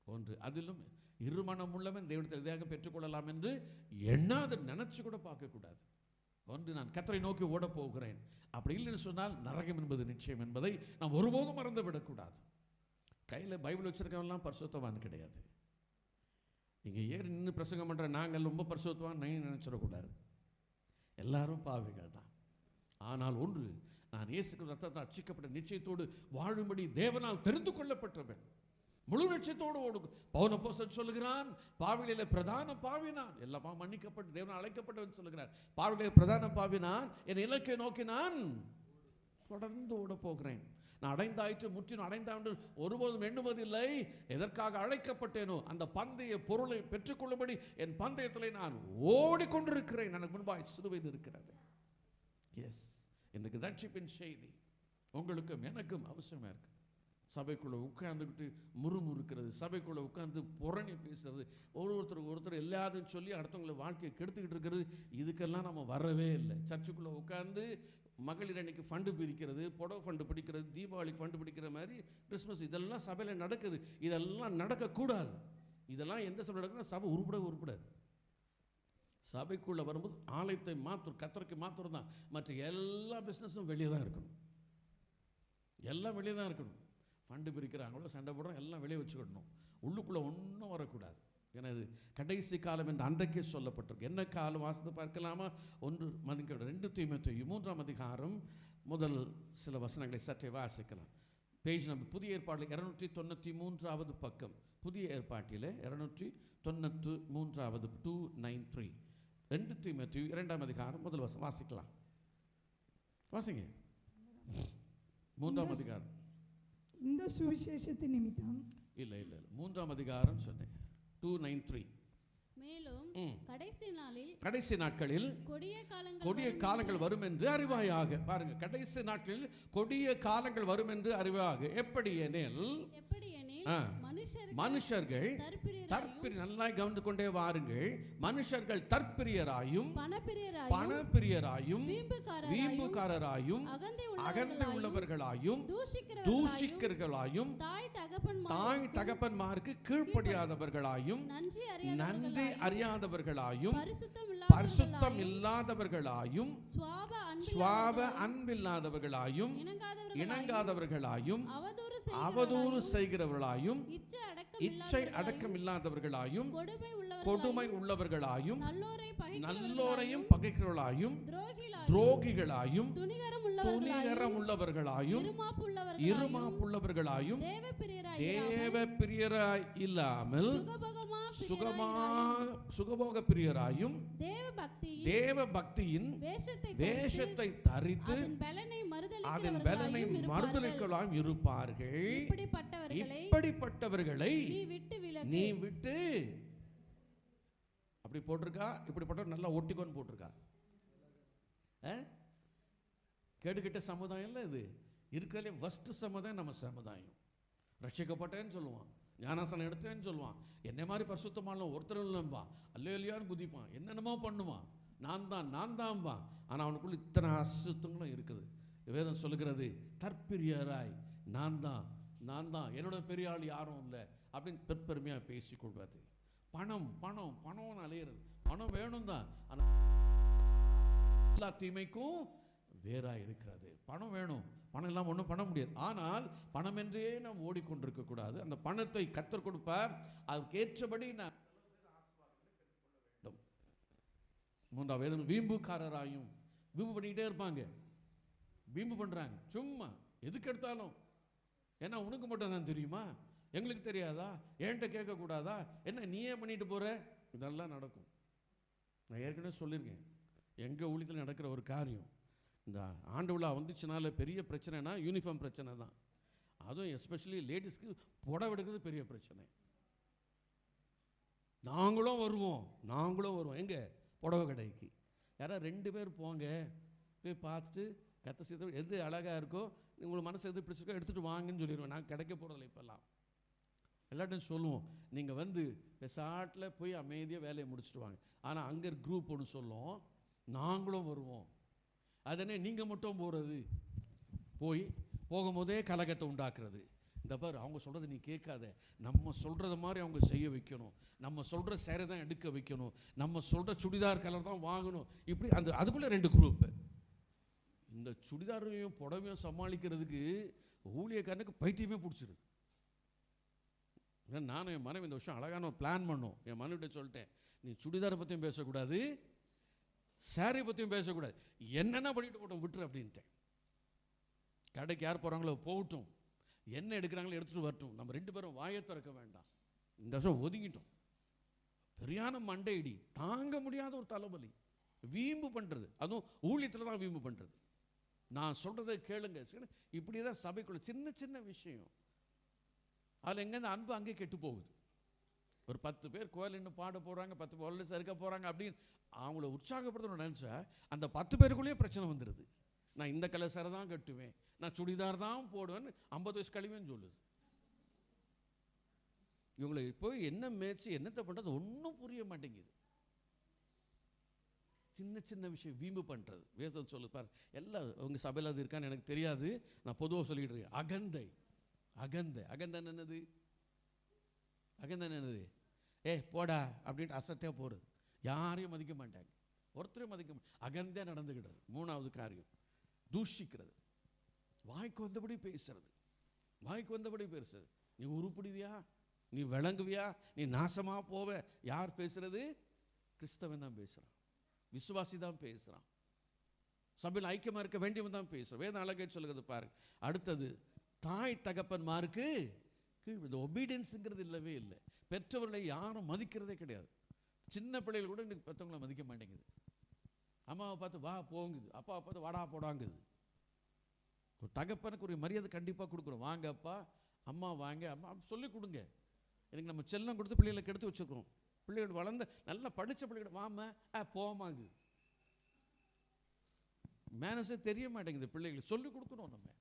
Speaker 1: ஒன்று, அதிலும் இருமனம் உள்ளவன் தேவனத்தை எதையாக பெற்றுக்கொள்ளலாம் என்று எண்ணாத நினைச்சு கூட பார்க்கக்கூடாது. ஒன்று, நான் கர்த்தரை நோக்கி ஓட போகிறேன். அப்படி இல்லைன்னு சொன்னால் நரகம் என்பது நிச்சயம் என்பதை நாம் ஒருபோதும் மறந்து விடக்கூடாது. கையில் பைபிள் வச்சிருக்கவெல்லாம் பரிசுத்தவான் கிடையாது. இங்கே ஏறி நின்று பிரசங்கம் பண்ணுற நாங்கள் ரொம்ப பரிசுத்தவான் நினைச்சிடக்கூடாது. எல்லாரும் பாவிகள் தான். ஆனால் ஒன்று, நான் இயேசு ரத்தத்தால் ரட்சிக்கப்பட்ட நிச்சயத்தோடு வாழும்படி தேவனால் தெரிந்து கொள்ளப்பட்டவன். முழு லட்சியத்தோடு ஓடு. பவுல் அப்போஸ்தலன் சொல்லுகிறான், பாவிகளிலே பிரதான பாவினான். எல்லா பாவம் மன்னிக்கப்பட்டு தேவனால் அழைக்கப்பட்டவன் சொல்லுகிறார். பாவிகளிலே பிரதான பாவினான், என் இலக்கை நோக்கி நான் தொடர்ந்து ஓட போகிறேன். நான் அடைந்தாயிற்று, முற்றிலும் அடைந்தாண்டு ஒருபோதும் எண்ணுவதில்லை. எதற்காக அழைக்கப்பட்டேனோ அந்த பந்தய பொருளை பெற்றுக்கொள்ளும்படி என் பந்தயத்தில் நான் ஓடிக்கொண்டிருக்கிறேன். எனக்கு முன்பாய் சிலுவையில் இருக்கிறது. எஸ், இன்றைக்கு ரட்சிப்பின் செய்தி உங்களுக்கும் எனக்கும் அவசியமாக இருக்கு. சபைக்குள்ளே உட்கார்ந்துக்கிட்டு முறுமுறுக்கிறது, சபைக்குள்ளே உட்கார்ந்து புரணி பேசுறது, ஒருத்தர் எல்லாத்தையும் சொல்லி அடுத்தவங்களை வாழ்க்கையை கெடுத்துக்கிட்டு இருக்கிறது, இதுக்கெல்லாம் நம்ம வரவே இல்லை. சர்ச்சுக்குள்ளே உட்கார்ந்து மகளிர் அன்னைக்கு ஃபண்டு பிரிக்கிறது, புடவை ஃபண்டு பிடிக்கிறது, தீபாவளிக்கு ஃபண்டு பிடிக்கிற மாதிரி கிறிஸ்மஸ், இதெல்லாம் சபையில் நடக்குது. இதெல்லாம் நடக்கக்கூடாது. இதெல்லாம் எந்த சபை நடக்குதுன்னா சபை உருப்படாது. சபைக்குள்ளே வரும்போது ஆலயத்தை மாற்றும், கர்த்தருக்கு மாத்திரம் தான். மற்ற எல்லா பிஸ்னஸும் வெளியே தான் இருக்கணும். எல்லாம் வெளியே தான் இருக்கணும். ஃபண்டு பிரிக்கிறாங்களோ சண்டை போடுறோம், எல்லாம் வெளியே வச்சுக்கிடணும். உள்ளுக்குள்ளே ஒன்றும் வரக்கூடாது. ஏன்னா இது கடைசி காலம் என்று அன்றைக்கே சொல்லப்பட்டிருக்கு. என்ன காலம் வாசித்து பார்க்கலாமா? 2 தீமோத்தேயு 3ஆம் அதிகாரம் முதல் சில வசனங்களை சற்றே வாசிக்கலாம். பேஜ் நம்பர் புதிய ஏற்பாட்டில் 293வது பக்கம். புதிய ஏற்பாட்டில் 293வது 293. 2 தீமோத்தேயு 2ஆம் அதிகாரம் முதல் வசனம் வாசிக்கலாம். வாசிங்க. 3ஆம் அதிகாரம்.
Speaker 2: இந்த சுவிசேஷத்தின் நிமித்தம்
Speaker 1: இல்லை 3ஆம் அதிகாரம் சொன்னேன். 2:9-3.
Speaker 3: மேலும்
Speaker 1: கடைசி நாட்களில் கொடிய காலங்கள் வரும் என்று அறிவாயாக. பாருங்க, கடைசி நாட்களில் கொடிய காலங்கள் வரும் என்று அறிவாக. எப்படி எனில் மனுஷர்கள் நல்லா கவனித்து கொண்டே வாருங்கள். மனுஷர்கள் தற்பிரியராயும் பணப்பிரியராயும் வீம்புக்காரராயும் அகந்தை உள்ளவர்களாயும் தூஷிக்கர்களாயும் தாய் தகப்பன்மாருக்கு கீழ்ப்படியாதவர்களாயும் நன்றி அறியாதவர்களாயும் பரிசுத்தம் இல்லாதவர்களாயும் சுவாப அன்பில்லாதவர்களாயும் இணங்காதவர்களாயும் அவதூறு செய்கிறவர்களாயும் இச்சை அடக்கம் இல்லாதவர்களாயும் கொடுமை உள்ளவர்களாயும் நல்லோரையும் பகைக்கிறவர்களாயும் துரோகிகளாயும் துணிகரம் உள்ளவர்களாயும் இருமாப்புள்ளவர்களாயும் தேவ பிரியராய் இல்லாமல் சுகபோக பிரியராயும் தேவ பக்தியின் வேஷத்தை தரித்து அதன் பலனை மறுதலிக்கலாயும் இருப்பார்கள். இப்படிப்பட்டவர்களை நீ விட்டு, அப்படி போட்டிருக்கா, இப்படிப்பட்ட நல்லா ஒட்டிக்கொண்டு போட்டிருக்கா. கேடுகிட்ட சமுதாயம் இல்லை இது. இருக்கிறதுலே ஃபர்ஸ்ட் சமுதாயம் நம்ம சமுதாயம். ரட்சிக்கப்பட்டேன்னு சொல்லுவான், ஞானாசனம் எடுத்தேன்னு சொல்லுவான், என்னை மாதிரி பரிசுத்தமான ஒருத்தர் இல்லைம்பா, அல்லேலூயான்னு குதிப்பான், என்னென்னமோ பண்ணுவான், நான் தான்பா. ஆனால் அவனுக்குள்ள இத்தனை அசுத்தங்களும் இருக்குது. வேதம் சொல்லுகிறது, தற்பிரியராய் நான் தான் என்னோட பெரிய ஆள் யாரும் இல்லை அப்படின்னு பெருமையாக பேசிக்கொள்வது. பணம்னு அலையிறது. பணம் வேணும் தான், ஆனால் எல்லா தீமைக்கும் வேறாக இருக்கிறது. பணம் வேணும், பணம் இல்லாமல் ஒன்றும் பண்ண முடியாது. ஆனால் பணம் என்றே நாம் ஓடிக்கொண்டிருக்க கூடாது. அந்த பணத்தை கர்த்தர் கொடுப்பார், அதுக்கு ஏற்றபடி நான் மூன்றாவது வேதம் வீம்புக்காரராயும், வீம்பு பண்ணிக்கிட்டே இருப்பாங்க, வீம்பு பண்ணுறாங்க சும்மா எதுக்கு எடுத்தாலும். ஏன்னா உனக்கு மட்டும் தான் தெரியுமா, எங்களுக்கு தெரியாதா, என்கிட்ட கேட்கக்கூடாதா, என்ன நீயே பண்ணிட்டு போகிற, இதெல்லாம் நடக்கும். நான் ஏற்கனவே சொல்லியிருக்கேன், எங்கள் ஊழியத்தில் நடக்கிற ஒரு காரியம், இந்த ஆண்டு விழா வந்துச்சுனால பெரிய பிரச்சனைனா யூனிஃபார்ம் பிரச்சனை தான். அதுவும் எஸ்பெஷலி லேடிஸ்க்கு புடவை எடுக்கிறது பெரிய பிரச்சனை. நாங்களும் வருவோம் எங்கே புடவை கடைக்கு. யாராவது 2 பேர் போங்க, போய் பார்த்துட்டு கத்த சீத்த எது அழகாக இருக்கோ, உங்களுக்கு மனசு எது பிடிச்சிருக்கோ எடுத்துகிட்டு வாங்கன்னு சொல்லிடுவேன். நான் கிடைக்க போகிறதில்ல இப்போல்லாம். எல்லாட்டையும் சொல்லுவோம், நீங்கள் வந்து பெசாட்டில் போய் அமைதியாக வேலையை முடிச்சுட்டு வாங்க. ஆனால் அங்கே குரூப் ஒன்று சொல்லும், நாங்களும் வருவோம். அதனே நீங்கள் மட்டும் போகிறது, போகும்போதே கலகத்தை உண்டாக்குறது. இந்த பாரு, அவங்க சொல்கிறத நீ கேட்காத, நம்ம சொல்கிறத மாதிரி அவங்க செய்ய வைக்கணும், நம்ம சொல்கிற சேரை தான் எடுக்க வைக்கணும், நம்ம சொல்கிற சுடிதார் கலர் தான் வாங்கணும். இப்படி அதுக்குள்ளே 2 குரூப்பு. இந்த சுடிதாரையும் புடவையும் சமாளிக்கிறதுக்கு ஊழியக்காரனுக்கு பைத்தியமே பிடிச்சிருது. நானும் என் மனைவி இந்த வருஷம் அழகான பிளான் பண்ணோம். என் மனைவிட்ட சொல்லிட்டேன், நீ சுடிதாரை பற்றியும் பேசக்கூடாது, சாரி பற்றியும் பேசக்கூடாது, என்னென்ன பண்ணிட்டு போட்டோம் விட்டுரு அப்படின்ட்டேன். கடைக்கு யார் போகிறாங்களோ போகட்டும், என்ன எடுக்கிறாங்களோ எடுத்துகிட்டு வரட்டும், நம்ம 2 பேரும் வாயை திறக்க வேண்டாம். இந்த வருஷம் ஒதுங்கிட்டோம். சரியான மண்டையடி, தாங்க முடியாத ஒரு தலைவலி, வீம்பு பண்ணுறது, அதுவும் ஊழியத்தில் தான் வீம்பு பண்ணுறது. நான் சொல்கிறத கேளுங்க, இப்படி தான் சபைக்குள்ள சின்ன சின்ன விஷயம், அதில் எங்கேருந்து அன்பு அங்கே கெட்டு போகுது. ஒரு 10 பேர் கோயில் இன்னும் பாட போகிறாங்க, 10 பேர் சறுக்க போகிறாங்க அப்படின்னு அவங்கள உற்சாகப்படுத்தணும்னு நினச்சா அந்த 10 பேருக்குள்ளேயே பிரச்சனை வந்துடுது. நான் இந்த கலர் சேரை தான் கட்டுவேன், நான் சுடிதார் தான் போடுவேன்னு 50 வயசு கழிவேன்னு சொல்லுது. இவங்களை போய் என்ன மேய்ச்சி என்னத்தை பண்ணுறது ஒன்றும் புரிய மாட்டேங்குது. சின்ன சின்ன விஷயம் வீம்பு பண்ணுறது. வேதம் சொல்லு பாரு, எல்லாம் உங்கள் சபையில் அது இருக்கான்னு எனக்கு தெரியாது, நான் பொதுவாக சொல்லிட்டு இருக்கேன். அகந்தை என்னது? போடா அப்படின்ட்டு அசட்டையாக போகிறது, யாரையும் மதிக்க மாட்டாங்க, ஒருத்தரையும் மதிக்க மாட்டாங்க, அகந்தையாக நடந்துக்கிடுறது. 3வது காரியம் தூஷிக்கிறது, வாய்க்கு வந்தபடி பேசுறது. நீ உருப்பிடுவியா, நீ விளங்குவியா, நீ நாசமாக போவ. யார் பேசுறது? கிறிஸ்தவன் தான் பேசுகிறான், விசுவாசி தான் பேசுகிறான், சபையில் ஐக்கியமாக இருக்க வேண்டியவன் தான் பேசுகிறான். வேதம் அழகை சொல்லுகிறது பாருங்க. அடுத்தது தாய் தகப்பன்மாருக்கு கீழ். இந்த ஒபீடியன்ஸுங்கிறது இல்லவே இல்லை. பெற்றவர்களை யாரும் மதிக்கிறதே கிடையாது. சின்ன பிள்ளைகள் கூட இன்னைக்கு பெற்றவங்களை மதிக்க மாட்டேங்குது. அம்மாவை பார்த்து வா போங்குது, அப்பாவை பார்த்து வாடா போடாங்குது. ஒரு தகப்பனுக்கு ஒரு மரியாதை கண்டிப்பாக கொடுக்குறோம். வாங்க அப்பா, அம்மா வாங்க, அம்மா சொல்லி கொடுங்க. எனக்கு நம்ம செல்லம் கொடுத்து பிள்ளைகளை கெடுத்து வச்சுருக்கோம். பிள்ளைகள் வளர்ந்த நல்லா படித்த பிள்ளைகள் வாம போமாங்க, மேனஸே தெரிய மாட்டேங்குது. பிள்ளைகளுக்கு சொல்லிக் கொடுக்கணும், நம்ம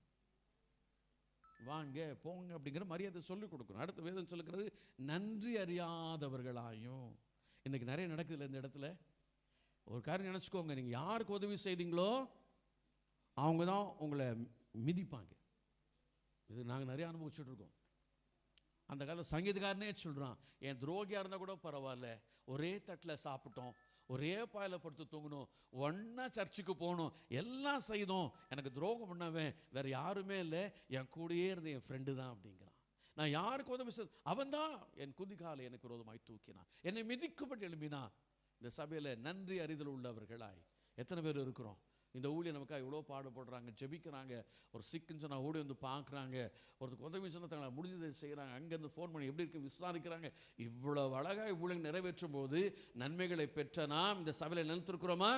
Speaker 1: வாங்க போங்க அப்படிங்கிற மரியாதை சொல்லிக் கொடுக்கணும். அடுத்த வேதம் சொல்லுகிறது நன்றி அறியாதவர்களாயும். இன்னைக்கு நிறைய நடக்குதுல்ல இந்த இடத்துல. ஒரு காரியம் நினச்சிக்கோங்க, நீங்கள் யாருக்கு உதவி செய்தீங்களோ அவங்க தான் உங்களை மிதிப்பாங்க. இது நாங்கள் நிறைய அனுபவிச்சுட்டு இருக்கோம். அந்த காலத்தில் சங்கீதக்காரனே சொல்கிறான், என் துரோகியாக இருந்தால் கூட பரவாயில்ல, ஒரே தட்டில் சாப்பிட்டோம், ஒரே பாயில் படுத்து தூங்கணும், ஒன்றா சர்ச்சுக்கு போகணும், எல்லாம் செய்தோம், எனக்கு துரோகம் பண்ணவன் வேறு யாருமே இல்லை, என் கூடயே இருந்த என் ஃப்ரெண்டு தான் அப்படிங்கிறான். நான் யாருக்கு உதவி செய்த அவன் தான் என் குதிகாலை எனக்கு விரோதமாய் தூக்கினான், என்னை மிதிக்கப்பட்டு எழுப்பினான். இந்த சபையில் நன்றி அறிதல் உள்ளவர்களாய் எத்தனை பேர் இருக்கிறோம்? இந்த ஊழியம் நமக்காக இவ்வளோ பாடுபடுறாங்க, ஜெபிக்கிறாங்க. ஒரு சிக்குன்னு சொன்னால் ஓடி வந்து பார்க்குறாங்க, ஒருத்தருக்கு உதவி சொன்னால் தங்களை முடிஞ்சதை செய்கிறாங்க, அங்கேருந்து ஃபோன் பண்ணி எப்படி இருக்கு விசாரிக்கிறாங்க. இவ்வளோ அழகாக ஊழியம் நிறைவேற்றும் போது நன்மைகளை பெற்ற நாம் இந்த சபையில் நினைத்திருக்கிறோமா?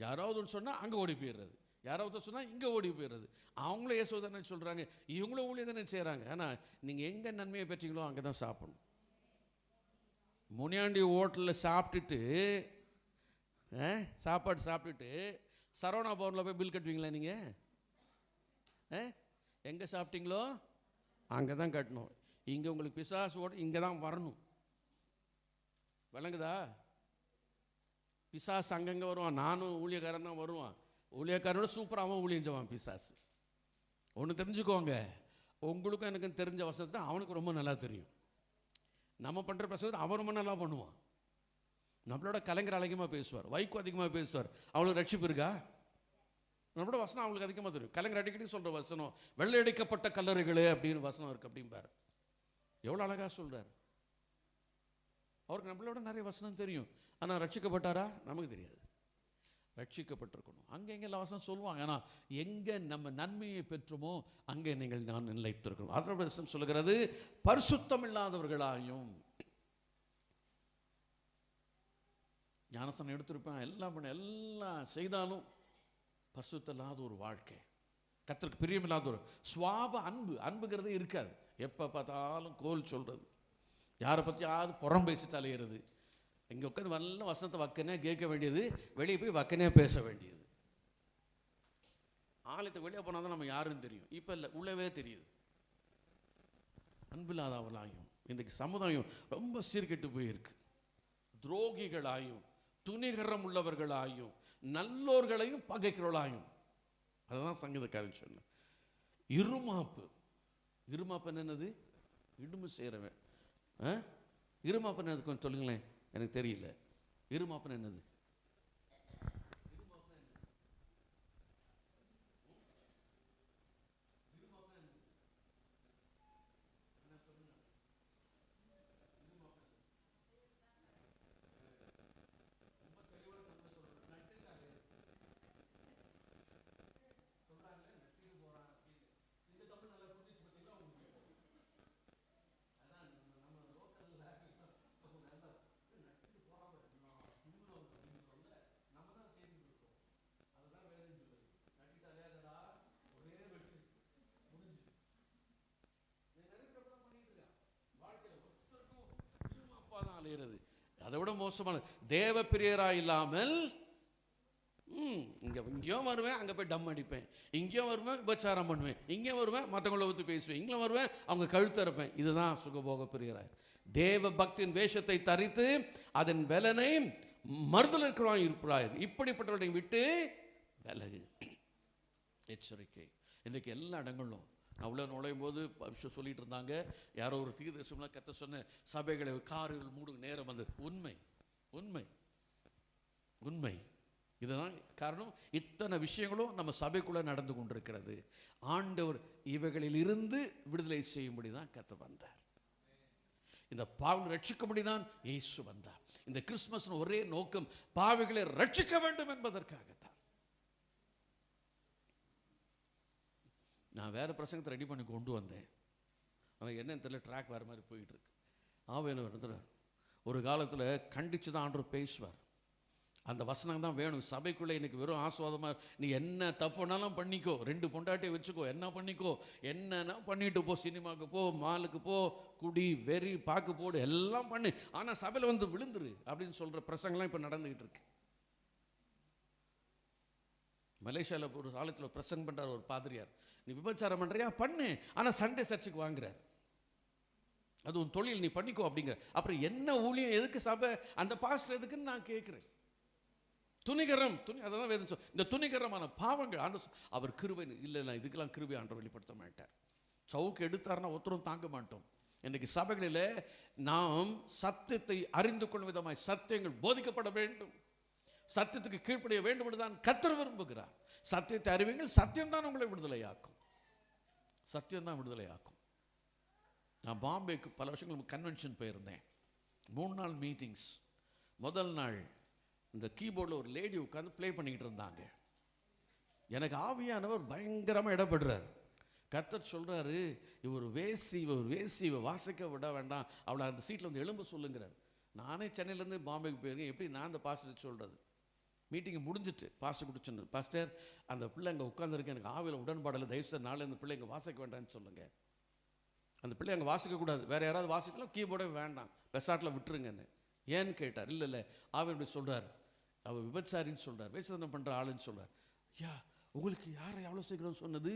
Speaker 1: யாராவது ஒன்று சொன்னால் அங்கே ஓடி போயிடுறது, யாராவது சொன்னால் இங்கே ஓடி போயிடுறது. அவங்களே இயேசு தானே சொல்கிறாங்க, இவங்களும் ஊழியம் தானே செய்கிறாங்க. ஆனால் நீங்கள் எங்கே நன்மையை பெற்றீங்களோ அங்கே தான் சாப்பிடணும். முனியாண்டி ஹோட்டலில் சாப்பிட்டுட்டு சாப்பாடு சாப்பிட்டுட்டு சரவணா பவனில் போய் பில் கட்டுவீங்களா நீங்கள்? எங்கே சாப்பிட்டீங்களோ அங்கே தான் கட்டணும். இங்கே உங்களுக்கு பிசாசு ஓட இங்கே தான் வரணும். விளங்குதா? பிசாசு அங்கங்கே வருவான், நானும் ஊழியக்காரன் தான் வருவான். ஊழியக்காரனோட சூப்பராக அவன் ஊழியஞ்சவான் பிசாசு. ஒன்று தெரிஞ்சுக்கோங்க, உங்களுக்கும் எனக்கும் தெரிஞ்ச வசனத்தை அவனுக்கு ரொம்ப நல்லா தெரியும். நம்ம பண்ணுற பிரசவத்தை அவன் ரொம்ப நல்லா பண்ணுவான். நம்மளோட கலைஞர் அதிகமாக பேசுவார், வைகோ அதிகமாக பேசுவார். அவளுக்கு ரட்சிப்பு இருக்கா? நம்மளோட வசனம் அவங்களுக்கு அதிகமாக தெரியும். கலைஞர் அடிக்கடி சொல்கிற வசனம் வெள்ளையடிக்கப்பட்ட கல்லறைகளே அப்படின்னு வசனம் இருக்குது அப்படிம்பார். எவ்வளோ அழகாக சொல்கிறார். அவருக்கு நம்மளோட நிறைய வசனம் தெரியும். ஆனால் ரட்சிக்கப்பட்டாரா? நமக்கு தெரியாது. ரட்சிக்கப்பட்டிருக்கணும். அங்கே எங்கே எல்லாம் வசனம் சொல்லுவாங்க. ஆனால் எங்கே நம்ம நன்மையை பெற்றுமோ அங்கே நீங்கள் நான் நிலைத்திருக்கணும். அதோட வசனம் சொல்லுகிறது பரிசுத்தம் இல்லாதவர்களாயும். ஞானஸ்தானம் எடுத்திருப்பேன், எல்லாம் பண்ண எல்லாம் செய்தாலும் பரிசுத்தம் இல்லாத ஒரு வாழ்க்கை, கர்த்தருக்கு பிரியமில்லாத ஒரு சுவாப அன்பு, அன்புங்கிறதே இருக்காது. எப்போ பார்த்தாலும் கோல் சொல்கிறது, யாரை பற்றியாவது புறம் பேசிட்டு அலையிறது. இங்கே உட்காந்து நல்ல வசனத்தை வக்கனே கேட்க வேண்டியது, வெளியே போய் வக்கனே பேச வேண்டியது. ஆலயத்துக்கு வெளியே போனால் தான் நம்ம யாருன்னு தெரியும். இப்போ இல்லை, உள்ளவே தெரியுது. அன்பில்லாதவர்களாயும் இன்றைக்கு சமுதாயம் ரொம்ப சீர்கெட்டு போயிருக்கு. துரோகிகளாயும் துணிகரம் உள்ளவர்களாயும் நல்லோர்களையும் பகைக்கிறவர்களாயும். அதுதான் சங்கீதக்காரன் சொன்ன இருமாப்பு. இருமாப்பு என்னது? இடும்பு செய்கிறவன். இருமாப்பு என்னது கொஞ்சம் சொல்லுங்களேன், எனக்கு தெரியல. இருமாப்பு என்னது? அதை விட மோசமான தேவ பிரியராக இல்லாமல் இங்கேயும் வருவேன், அங்கே போய் டம் அடிப்பேன், இங்கேயும் வருவேன் உபச்சாரம் பண்ணுவேன், இங்கே வருவேன் மற்றவங்களை பற்றி பேசுவேன், இங்கே வருவேன் அவங்க கழுத்தறுப்பேன். இதுதான் சுகபோக பிரியராய். தேவ பக்தியின் வேஷத்தை தரித்து அதன் பலனை மறுதல் இருக்கிறான் இருப்பார். இப்படிப்பட்டவர்களை விட்டு விலகு. எச்சரிக்கை. இன்றைக்கு எல்லா இடங்களும் நான் உள்ள நுழையும் போது சொல்லிட்டு இருந்தாங்க, யாரோ ஒரு தீர்க்கதரிசனம்லாம் கத்த சொன்ன சபைகளை காரில் மூடு நேரம் வந்தது. உண்மை உண்மை உண்மை. இதுதான் காரணம். இத்தனை விஷயங்களும் நம்ம சபைக்குள்ளே நடந்து கொண்டிருக்கிறது. ஆண்டவர் இவைகளில் இருந்து விடுதலை செய்யும்படி தான் கத்த வந்தார். இந்த பாவங்களை ரட்சிக்கும்படி தான் இயேசு வந்தார். இந்த கிறிஸ்துமஸ் ஒரே நோக்கம் பாவிகளை ரட்சிக்க வேண்டும் என்பதற்காகத்தான். நான் வேறு பிரசங்கத்தை ரெடி பண்ணி கொண்டு வந்தேன். அவன் என்னன்னு தெரியல, ட்ராக் வேறு மாதிரி போயிட்டு இருக்கு. ஆவேல ஒரு காலத்தில் கண்டித்து தான் ஆண்டவர் பேசுவார். அந்த வசனம் தான் வேணும் சபைக்குள்ளே. இன்னைக்கு வெறும் ஆஸ்வாதமாக நீ என்ன தப்புனாலும் பண்ணிக்கோ, 2 பொண்டாட்டியை வச்சுக்கோ, என்ன பண்ணிக்கோ, என்னன்னா பண்ணிட்டு போ, சினிமாவுக்கு போ, மாலுக்கு போ, குடி, வெறி, பாக்கு போடு, எல்லாம் பண்ணு, ஆனால் சபையில் வந்து விழுந்துரு அப்படின்னு சொல்கிற பிரசங்கெல்லாம் இப்போ நடந்துக்கிட்டு இருக்கு. மலேசியாவில் ஒரு காலத்தில் பிரசங்கம் பண்ணுறார் ஒரு பாதிரியார், நீ விபச்சாரம் பண்ணுறியா பண்ணு, ஆனால் சண்டே சர்ச்சுக்கு வாங்குறார், அது உன் தொழில், நீ பண்ணிக்கோ அப்படிங்கிற. அப்புறம் என்ன ஊழியம், எதுக்கு சபை, அந்த பாஸ்டர் எதுக்குன்னு நான் கேட்குறேன். துணிகரம், அதான் வேதம் சொல், இந்த துணிகரமான பாவங்கள் அவர் கிருபை இல்லை, இதுக்கெல்லாம் கிருபை ஆண்டவர் வெளிப்படுத்த மாட்டார். சவுக்கு எடுத்தார்னா ஒருத்தரும் தாங்க மாட்டோம். இன்றைக்கு சபைகளில் நாம் சத்தியத்தை அறிந்து கொள்ளும் விதமாய் சத்தியங்கள் போதிக்கப்பட வேண்டும், சத்தியத்துக்கு கீழ்ப்படிய வேண்டும் என்றுதான் கர்த்தர் விரும்புகிறார். சத்தியத்தை அறிவீங்கள், சத்தியம்தான் உங்களை விடுதலையாக்கும், சத்தியம்தான் விடுதலையாக்கும். நான் பாம்பேக்கு பல வருஷங்களுக்கு கன்வென்ஷன் போயிருந்தேன். 3 நாள் மீட்டிங்ஸ். முதல் நாள் இந்த கீபோர்டில் ஒரு லேடி உட்காந்து ப்ளே பண்ணிக்கிட்டு இருந்தாங்க. எனக்கு ஆவியானவர் பயங்கரமாக இடப்படுறார். கர்த்தர் சொல்கிறாரு, இவர் வேசி இவ வாசிக்க விட வேண்டாம், அவளை அந்த சீட்டில் வந்து எழும்ப சொல்லுங்கிறார். நானே சென்னையிலேருந்து பாம்பேக்கு போயிருக்கேன், எப்படி நான் அந்த பாஸ்டர் சொல்கிறது. மீட்டிங் முடிஞ்சிட்டு பாஸ்டர் கூட சொன்னார், பாஸ்டர் அந்த பிள்ளை அங்கே உட்காந்துருக்கு, எனக்கு ஆவியில் உடன்பாடில், தயவுசெய்து நாளை அந்த பிள்ளை இங்கே வாசிக்க வேண்டாம்னு சொல்லுங்கள். அந்த பிள்ளை அங்கே வாசிக்கக்கூடாது, வேறு யாராவது வாசிக்கலாம், கீபோர்டே வேண்டாம், பெசாட்டில் விட்டுருங்கன்னு. ஏன்னு கேட்டார். இல்லை ஆவியர் இப்படி சொல்கிறார், அவள் விபச்சாரின்னு சொல்கிறார், வேசித்தனம் பண்ணுற ஆளுன்னு சொல்கிறார். ஐயா, உங்களுக்கு யாரை எவ்வளோ சீக்கிரம் சொன்னது?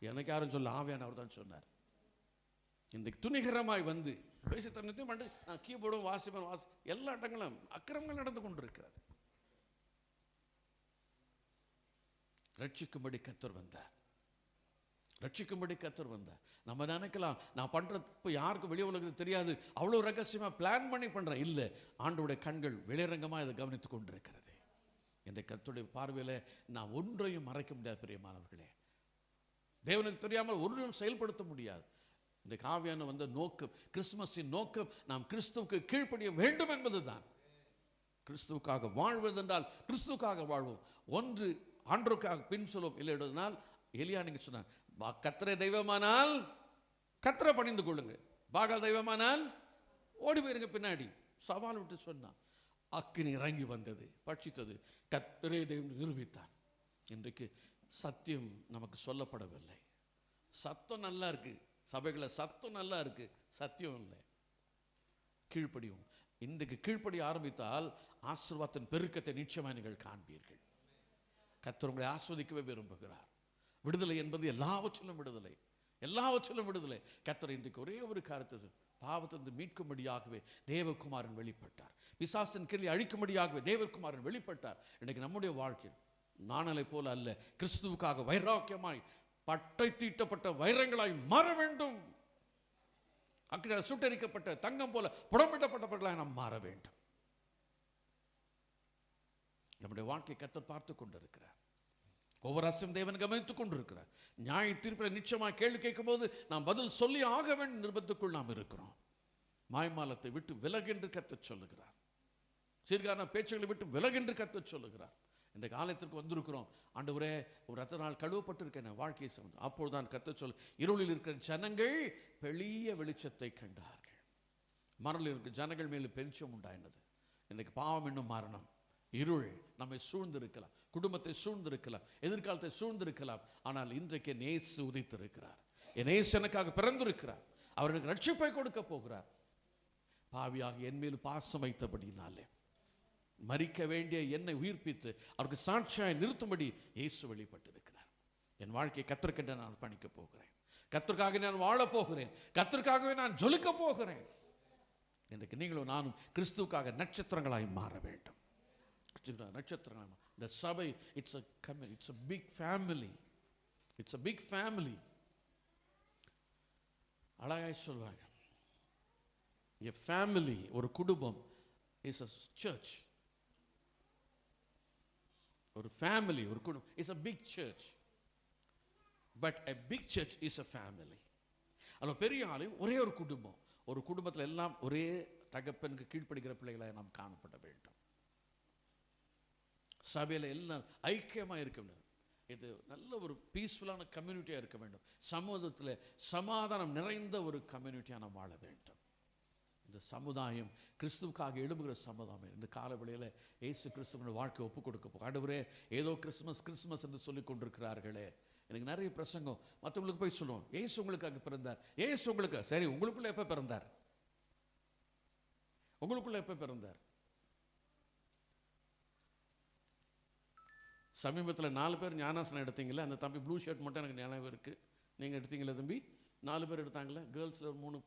Speaker 1: எனக்கு யாரும் சொல்ல, ஆவியான அவர் தான் சொன்னார். இன்றைக்கு துணிகரமாய் வந்து வேசித்தனத்தையும் பண்ணி நான் கீபோர்டும் வாசிப்பேன், எல்லா இடங்களும் அக்கிரமங்கள் நடந்து கொண்டு இருக்கிறது. ரட்சிக்கும்படி கர்த்தர் வந்தார், ரட்சிக்கும்படி கர்த்தர் வந்தார். நம்ம நினைக்கலாம் நான் பண்ணுறது இப்போ யாருக்கும் வெளியே உலகத்துக்கு தெரியாது, அவ்வளோ ரகசியமாக பிளான் பண்ணி பண்ணுறேன். இல்லை, ஆண்டவருடைய கண்கள் வெளிரங்கமாக இதை கவனித்து கொண்டு இருக்கிறது. இந்த கர்த்தருடைய பார்வையில் நான் ஒன்றையும் மறைக்க முடியாது. பிரியமானவர்களே, தேவனுக்கு தெரியாமல் ஒன்றையும் செயல்படுத்த முடியாது. இந்த ஆவியான வந்த நோக்கம், கிறிஸ்துமஸின் நோக்கம் நாம் கிறிஸ்துவுக்கு கீழ்ப்படிய வேண்டும் என்பது தான். கிறிஸ்துவுக்காக வாழ்வதென்றால் கிறிஸ்துவுக்காக வாழ்வோம், ஒன்று ஆண்டவருக்காக பின் சொல்லுவோம். இல்லை என்றால் எலியா நீங்கள் சொன்னார், கர்த்தரே தெய்வமானால் கர்த்தரை பணிந்து கொள்ளுங்க, பாகால் தெய்வமானால் ஓடி போயிருங்க பின்னாடி. சவால் விட்டு சொன்னான், அக்கினி இறங்கி வந்தது, பட்சித்தது, கர்த்தரே தெய்வம் நிரூபித்தார். இன்றைக்கு சத்தியம் நமக்கு சொல்லப்படவில்லை. சத்தம் நல்லா இருக்கு, சபைகளை சத்தம் நல்லா இருக்கு, சத்தியம் இல்லை. கீழ்ப்படியும். இன்றைக்கு கீழ்ப்படி ஆரம்பித்தால் ஆசீர்வாதத்தின் பெருக்கத்தை நிச்சயமாக நீங்கள் காண்பீர்கள். கர்த்தர் உங்களை ஆஸ்வதிக்கவே விரும்புகிறார். விடுதலை என்பது எல்லாவற்றிலும் விடுதலை, எல்லாவற்றிலும் விடுதலை. கர்த்தர் இன்றைக்கு ஒரே ஒரு காரியத்தை, பாவத்திலிருந்து மீட்கும்படியாகவே தேவகுமாரன் வெளிப்பட்டார், பிசாசின் கிரியை அழிக்கும்படியாகவே தேவகுமாரன் வெளிப்பட்டார். இன்றைக்கு நம்முடைய வாழ்க்கையில் நாணலை போல அல்ல, கிறிஸ்துவுக்காக வைராக்கியமாய் பட்டை தீட்டப்பட்ட வைரங்களாய் மாற வேண்டும். அக்கினியால் சுட்டரிக்கப்பட்ட தங்கம் போல புடமிடப்பட்டவர்களாய் நாம் மாற வேண்டும். நம்முடைய வாழ்க்கை கர்த்தர் பார்த்து கொண்டிருக்கிறார். ஒவ்வொரு அசையும் தேவன் கவனித்துக் கொண்டிருக்கிறார். நியாய தீர்ப்பில் நிச்சயமாக கேள்வி கேட்கும் போது நாம் பதில் சொல்லி ஆக வேண்டும் நிர்பந்தத்துக்குள் நாம் இருக்கிறோம். மாய்மாலத்தை விட்டு விலகென்று கர்த்தர் சொல்லுகிறார். சீர்கான பேச்சுகளை விட்டு விலகென்று கர்த்தர் சொல்லுகிறார். இந்த காலத்திற்கு வந்திருக்கிறோம். ஆண்டவரே, ஒரு ரத்த நாள் கழுவப்பட்டிருக்கேன் வாழ்க்கையை சம்பந்தம். அப்போதுதான் கர்த்தர் சொல், இருளில் இருக்கிற ஜனங்கள் பெரிய வெளிச்சத்தை கண்டார்கள். மரலில் இருக்கிற ஜனங்கள் மேலே பெருச்சம் உண்டாயினது. இன்றைக்கு பாவம் என்னும் மரணம், இருள் நம்மை சூழ்ந்திருக்கலாம், குடும்பத்தை சூழ்ந்திருக்கலாம், எதிர்காலத்தை சூழ்ந்திருக்கலாம். ஆனால் இன்றைக்கு என் இயேசு உதித்திருக்கிறார். என் இயேசு எனக்காக பிறந்திருக்கிறார். அவர்களுக்கு ரட்சிப்பை கொடுக்க போகிறார். பாவியாக என் மேல் பாசம் வைத்தபடினாலே மரிக்க வேண்டிய என்னை உயிர்ப்பித்து அவருக்கு சாட்சியாய் நிறுத்தும்படி இயேசு வெளிப்பட்டிருக்கிறார். என் வாழ்க்கையை கர்த்தருக்கென்று நான் பணிக்க போகிறேன். கர்த்தருக்காக நான் வாழப் போகிறேன். கர்த்தருக்காகவே நான் ஜொலிக்க போகிறேன். இன்றைக்கு நீங்களும் நானும் கிறிஸ்துவுக்காக நட்சத்திரங்களாய் மாற வேண்டும். நட்சத்திரங்கள். இந்த சபை it's a big family. It's a big family. அழகாய் சொல்வாங்க, a family, ஒரு குடும்பம் is a church. ஒரு family, ஒரு குடும்பம் is a big church. But a big church is a family. அது பெரிய ஆலயம், ஒரே ஒரு குடும்பம். ஒரு குடும்பத்தில் எல்லாம் ஒரே தகப்பனுக்கு கீழ்ப்படுகிற பிள்ளைகளை நாம் காணப்பட வேண்டும். சபையில் எல்லாம் ஐக்கியமாக இருக்க வேண்டும். இது நல்ல ஒரு பீஸ்ஃபுல்லான கம்யூனிட்டியாக இருக்க வேண்டும். சமூகத்தில் சமாதானம் நிறைந்த ஒரு கம்யூனிட்டியாக நாம் வாழ வேண்டும். இந்த சமுதாயம் கிறிஸ்துவுக்காக எழும்புகிற சமுதாயம் இந்த காலவெளியில் இயேசு கிறிஸ்துவோட வாழ்க்கை ஒப்பு கொடுக்க ஆண்டவரே, ஏதோ கிறிஸ்மஸ் என்று சொல்லி கொண்டிருக்கிறார்களே. எனக்கு நிறைய பிரசங்கம் மற்றவங்களுக்கு போய் சொல்லுவோம், ஏசு உங்களுக்காக பிறந்தார், ஏசு உங்களுக்கு. சரி, உங்களுக்குள்ள எப்போ பிறந்தார்? உங்களுக்குள்ள எப்போ பிறந்தார்? சமீபத்தில் 4 பேர் ஞானாசனம் எடுத்தீங்களே, அந்த தம்பி ப்ளூ ஷர்ட் மட்டும் எனக்கு ஞாபகம் இருக்குது. நீங்கள் எடுத்தீங்களா தம்பி? 4 பேர் எடுத்தாங்களே, கேர்ள்ஸில் 3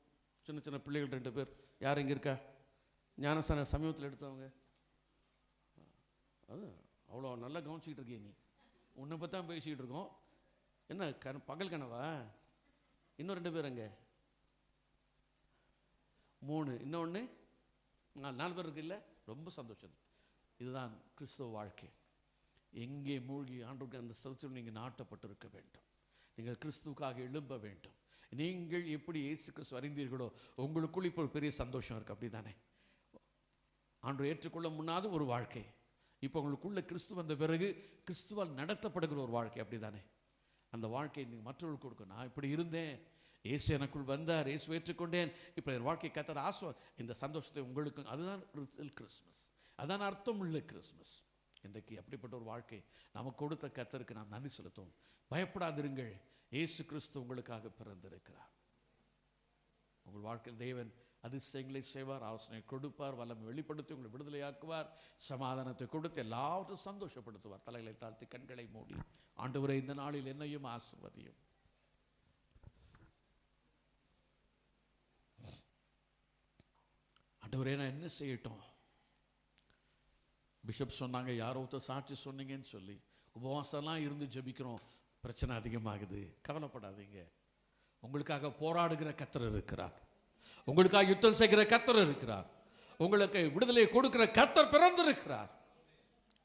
Speaker 1: சின்ன சின்ன பிள்ளைகள் 2 பேர். யார் இங்கே இருக்கா ஞானாசனம் சமீபத்தில் எடுத்தவங்க? அது அவ்வளோ நல்லா கவனிச்சிக்கிட்டு இருக்கே. நீ உன்னை பற்றி தான் பேசிக்கிட்டு இருக்கோம். என்ன பகல் கனவா? இன்னும் 2 பேர் அங்கே, 3, இன்னொன்று 4 பேர் இருக்குல்ல. ரொம்ப சந்தோஷம். இதுதான் கிறிஸ்தவ வாழ்க்கை. எங்கே மூழ்கி ஆண்டவருக்கு அந்த சதத்தில் நீங்கள் நாட்டப்பட்டிருக்க வேண்டும். நீங்கள் கிறிஸ்துவுக்காக எழும்ப வேண்டும். நீங்கள் எப்படி இயேசு கிறிஸ்து அறிந்தீர்களோ உங்களுக்குள் இப்போ ஒரு பெரிய சந்தோஷம் இருக்குது. அப்படி தானே? ஆண்டவர் ஏற்றுக்கொள்ள முன்னாது ஒரு வாழ்க்கை, இப்போ உங்களுக்குள்ள கிறிஸ்து வந்த பிறகு கிறிஸ்துவால் நடத்தப்படுகிற ஒரு வாழ்க்கை. அப்படி தானே? அந்த வாழ்க்கையை நீங்கள் மற்றவர்களுக்கு கொடுக்க. நான் இப்படி இருந்தேன், இயேசு எனக்குள் வந்தார், இயேசு ஏற்றுக்கொண்டேன், இப்போ என் வாழ்க்கை கத்தர் இந்த சந்தோஷத்தை உங்களுக்கு. அதுதான் கிறிஸ்மஸ், அதான் அர்த்தம் உள்ள கிறிஸ்மஸ். இன்றைக்கு அப்படிப்பட்ட ஒரு வாழ்க்கை நமக்கு கொடுத்த கத்தருக்கு நாம் நன்றி செலுத்துவோம். பயப்படாதிருங்கள், இயேசு கிறிஸ்து உங்களுக்காக பிறந்திருக்கிறார். உங்கள் வாழ்க்கையில் தேவன் அதிசயங்களை செய்வார், ஆலோசனை கொடுப்பார், வல்லமை வெளிப்படுத்தி உங்களை விடுதலையாக்குவார், சமாதானத்தை கொடுத்து எல்லாவற்றையும் சந்தோஷப்படுத்துவார். தலைகளை தாழ்த்தி கண்களை மூடி, ஆண்டவரே இந்த நாளில் என்னையும் ஆசீர்வதியும். ஆண்டவரே நான் என்ன செய்யட்டும்? பிஷப் சொன்னாங்க, யாரோ ஒருத்தர் சாட்சி சொன்னீங்கன்னு சொல்லி உபவாசம்லாம் இருந்து ஜெபிக்கிறோம், பிரச்சனை அதிகமாகுது. கவலைப்படாதீங்க, உங்களுக்காக போராடுகிற கர்த்தர் இருக்கிறார், உங்களுக்காக யுத்தம் செய்கிற கர்த்தர் இருக்கிறார், உங்களுக்கு விடுதலை கொடுக்கிற கர்த்தர் பிறந்திருக்கிறார்.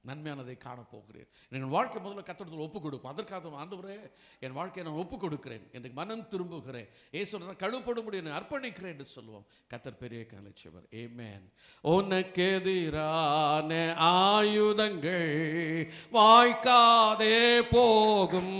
Speaker 1: நன்மையானதை காணப்போகிறேன். என் வாழ்க்கை முதல்ல கர்த்தரிடத்தில் ஒப்பு கொடுப்போம். அதற்காக ஆண்டவரே என் வாழ்க்கையை நான் ஒப்பு கொடுக்கிறேன், எனக்கு மனம் திரும்புகிறேன், இயேசுவை கழுவப்படும்படி அர்ப்பணிக்கிறேன் என்று சொல்லுவோம். கர்த்தர் பெரிய காரியங்களை செய்வார். ஆமென். உனக்கு எதிரான ஆயுதங்கள் வாய்க்காதே போகும்.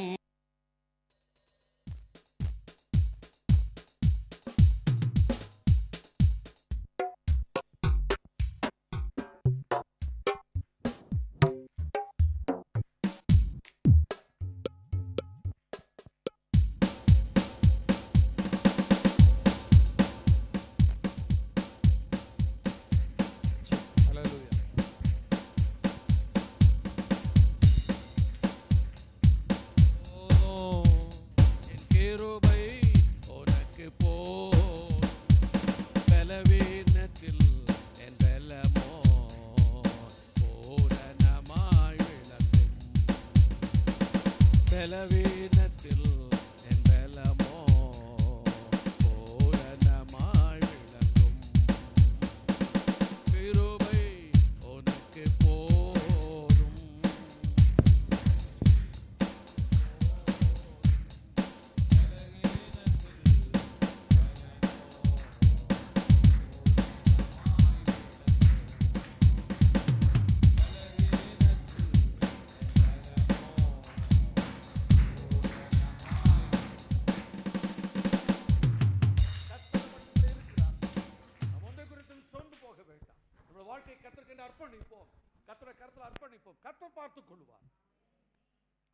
Speaker 1: கர்த்தர் பார்த்துக் கொள்வார்.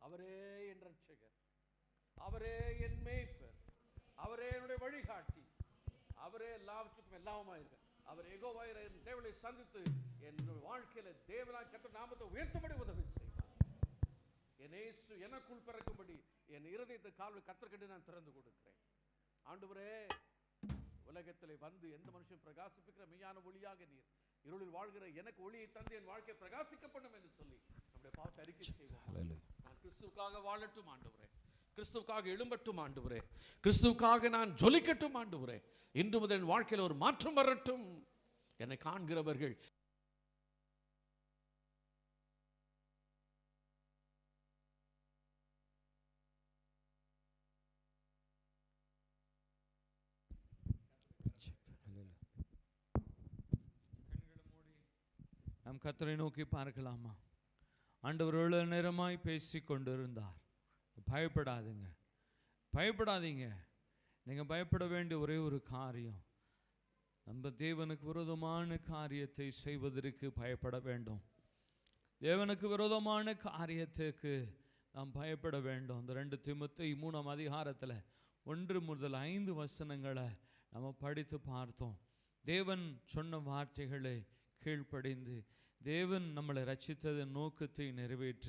Speaker 1: அவரே என் ரட்சகர், அவரே என் மேய்ப்பர், அவரே என்னுடைய வழிகாட்டி, அவரே எல்லாவற்றுக்கும் எல்லாமா இருக்க. அவர் யெகோவாயிரே என் தேவனை சந்தித்து என் வாழ்க்கையில தேவனாய் கர்த்தர் நாமத்தை உயர்த்தும்படி உதவி செய்வார். என் இயேசு எனக்குள் பிறக்கும்படி என் இருதயத்தை கால்வை கர்த்தர்கிட்ட நான் திறந்து கொடுக்கிறேன். ஆண்டவரே, உலகத்திலே வந்து எந்த மனுஷன் பிரகாசிப்பிக்கிற மெய்யான ஒளியாக நீர் இருளில் வாழ்கிற எனக்கு ஒளியை தந்து என் வாழ்க்கை பிரகாசிக்கப்படும் என்று சொல்லி நம்முடைய பாவத்தை அறிக்கை செய்வோம். நான் கிறிஸ்துவுக்காக வாழட்டும் ஆண்டவரே, கிறிஸ்துவுக்காக எழும்பட்டும் ஆண்டவரே, கிறிஸ்துவுக்காக நான் ஜொலிக்கட்டும் ஆண்டவரே. இன்று முதல் என் வாழ்க்கையில் ஒரு மாற்றம் வரட்டும். என்னை காண்கிறவர்கள்
Speaker 4: நம் கர்த்தரை நோக்கி பார்க்கலாமா? ஆண்டவர் எவ்வளவு நேரமாய் பேசி கொண்டிருந்தார். பயப்படாதீங்க, பயப்படாதீங்க. நீங்கள் பயப்பட வேண்டிய ஒரே ஒரு காரியம், நம்ம தேவனுக்கு விரோதமான காரியத்தை செய்வதற்கு பயப்பட வேண்டும். தேவனுக்கு விரோதமான காரியத்துக்கு நாம் பயப்பட வேண்டும். அந்த 2 தீமோத்தேயு 3ஆம் அதிகாரத்தில் 1 முதல் 5 வசனங்களை நம்ம படித்து பார்த்தோம். தேவன் சொன்ன வார்த்தைகளை கீழ்ப்படிந்து தேவன் நம்மளை ரட்சித்ததன் நோக்கத்தை நிறைவேற்ற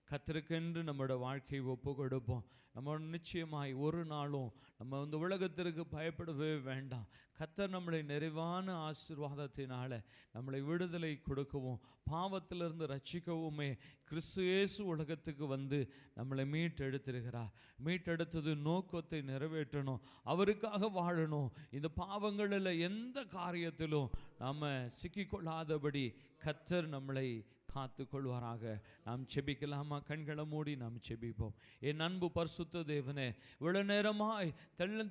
Speaker 4: கர்த்தருக்கென்று நம்மளோட வாழ்க்கையை ஒப்பு கொடுப்போம். நம்ம நிச்சயமாய் ஒரு நாளும் நம்ம இந்த உலகத்திற்கு பயப்படவே வேண்டாம். கர்த்தர் நம்மளை நிறைவான ஆசீர்வாதத்தினால நம்மளை விடுதலை கொடுக்கவும் பாவத்திலிருந்து ரட்சிக்கவுமே கிறிஸ்து இயேசு உலகத்துக்கு வந்து நம்மளை மீட்டெடுத்திருக்கிறார். மீட்டெடுத்தது நோக்கத்தை நிறைவேற்றணும், அவருக்காக வாழணும். இந்த பாவங்களில் எந்த காரியத்திலும் நாம் சிக்கிக்கொள்ளாதபடி கர்த்தர் நம்மளை காத்து கொள்வாராக. நாம் செபிக்கலாமா? கண்களை மூடி நாம் செபிப்போம். என் அன்பு பரிசுத்த தேவனே, இவ்வளவு நேரமாய்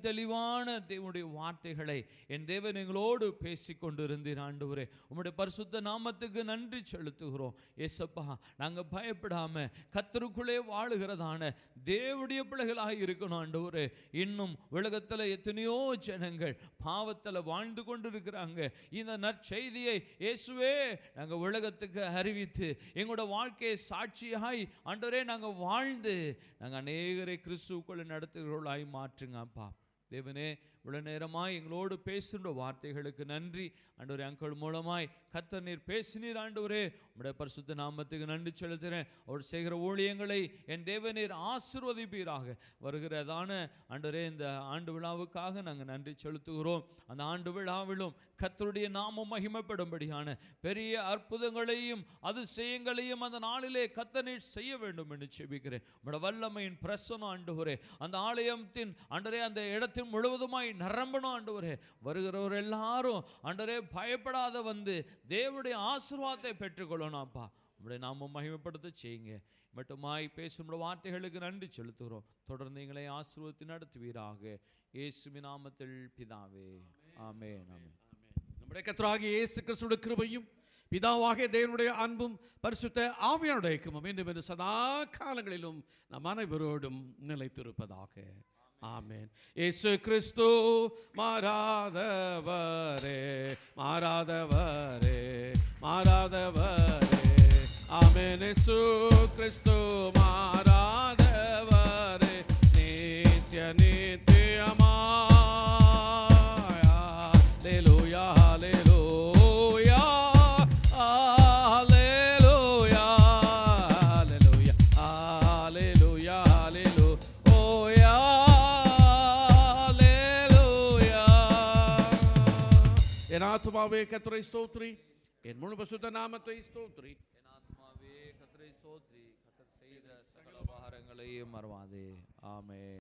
Speaker 4: தெளிவான தேவனுடைய வார்த்தைகளை என் தேவன் எங்களோடு பேசி கொண்டிருந்தீர் ஆண்டவரே. உம்முடைய பரிசுத்த நாமத்துக்கு நன்றி செலுத்துகிறோம். ஏசப்பா, நாங்கள் பயப்படாம கர்த்தருக்குள்ளே வாழுகிறதான தேவனுடைய பிள்ளைகளாக இருக்கணும் ஆண்டவரே. இன்னும் உலகத்தில் எத்தனையோ ஜனங்கள் பாவத்தில் வாழ்ந்து கொண்டிருக்கிறாங்க. இந்த நற்செய்தியை இயேசுவே நாங்கள் உலகத்துக்கு அறிவித்து எங்களோட வாழ்க்கையை சாட்சியாய் ஆண்டவரே நாங்கள் வாழ்ந்து நாங்கள் அநேகரை கிறிஸ்துவுக்குள்ள நடத்துகிறவர்களாய் மாற்றுங்க அப்பா. தேவனே, இவ்வளவு நேரமாய் எங்களோடு பேசுகின்ற வார்த்தைகளுக்கு நன்றி ஆண்டவரே. அங்கள் மூலமாய் கர்த்தர் நீர் பேசினீர் ஆண்டவரே. உம்முடைய பரிசுத்த நாமத்துக்கு நன்றி செலுத்துகிறேன். அவர் செய்கிற ஊழியங்களை என் தேவனீர் ஆசீர்வதிப்பீராக. வருகிறதான ஆண்டவரே இந்த ஆண்டு விழாவுக்காக நாங்கள் நன்றி செலுத்துகிறோம். அந்த ஆண்டு விழாவிலும் கர்த்தருடைய நாமம் மகிமைப்படும்படியான பெரிய அற்புதங்களையும் அதிசயங்களையும் அந்த நாளிலே கர்த்தர் நீர் செய்ய வேண்டும் என்று செபிக்கிறேன். உம்முடைய வல்லமையின் பிரசன்னம் ஆண்டவரே அந்த ஆலயத்தின் ஆண்டவரே அந்த இடத்தின் முழுவதுமாய் நிரம்பணும் ஆண்டவரே. வருகிறவர் எல்லாரும் ஆண்டவரே பயப்படாத வந்து தேவனுடைய ஆசீர்வாதத்தை பெற்றுக்கொள்ளணும் அப்பா. உங்களுடைய நாமம் மகிமைப்படுத்த செய்யுங்க. மட்டுமாய் பேசும் வார்த்தைகளுக்கு நன்றி செலுத்துகிறோம். தொடர்ந்து எங்களை ஆசீர்வாதத்தை நடத்துவீராக. இயேசுவின் நாமத்தில் பிதாவே, ஆமென். ஆமென்.
Speaker 1: நம்முடைய கர்த்தராகிய இயேசு கிறிஸ்துவின் கிருபையும் பிதாவாகிய தேவனுடைய அன்பும் பரிசுத்த ஆவியானுடைய கிருபையும் இன்னும் சதா காலங்களிலும் நம் அனைவரோடும் நிலைத்திருப்பதாக. ஆமென். இயேசு கிறிஸ்து மாறாதவரே, மாறாதவரே, மாறாதவரே. ஆமென். இயேசு கிறிஸ்து மாறாதவரே, நித்திய நித்தியமாய். ஹல்லேலூயா, ஹல்லேலூயா, ஹல்லேலூயா, ஹல்லேலூயா, ஹல்லேலூயா, ஹல்லேலூயா. என் ஆத்துமாவே கர்த்தரை ஸ்தோத்திரி, என் முழு பரிசுத்த நாமத்தை ஸ்தோத்திரி.
Speaker 4: என் ஆத்மாவே கர்த்தரை ஸ்தோத்திரி, கர்த்தர் செய்த சகல உபகாரங்களையும் மறவாதே. ஆமென்.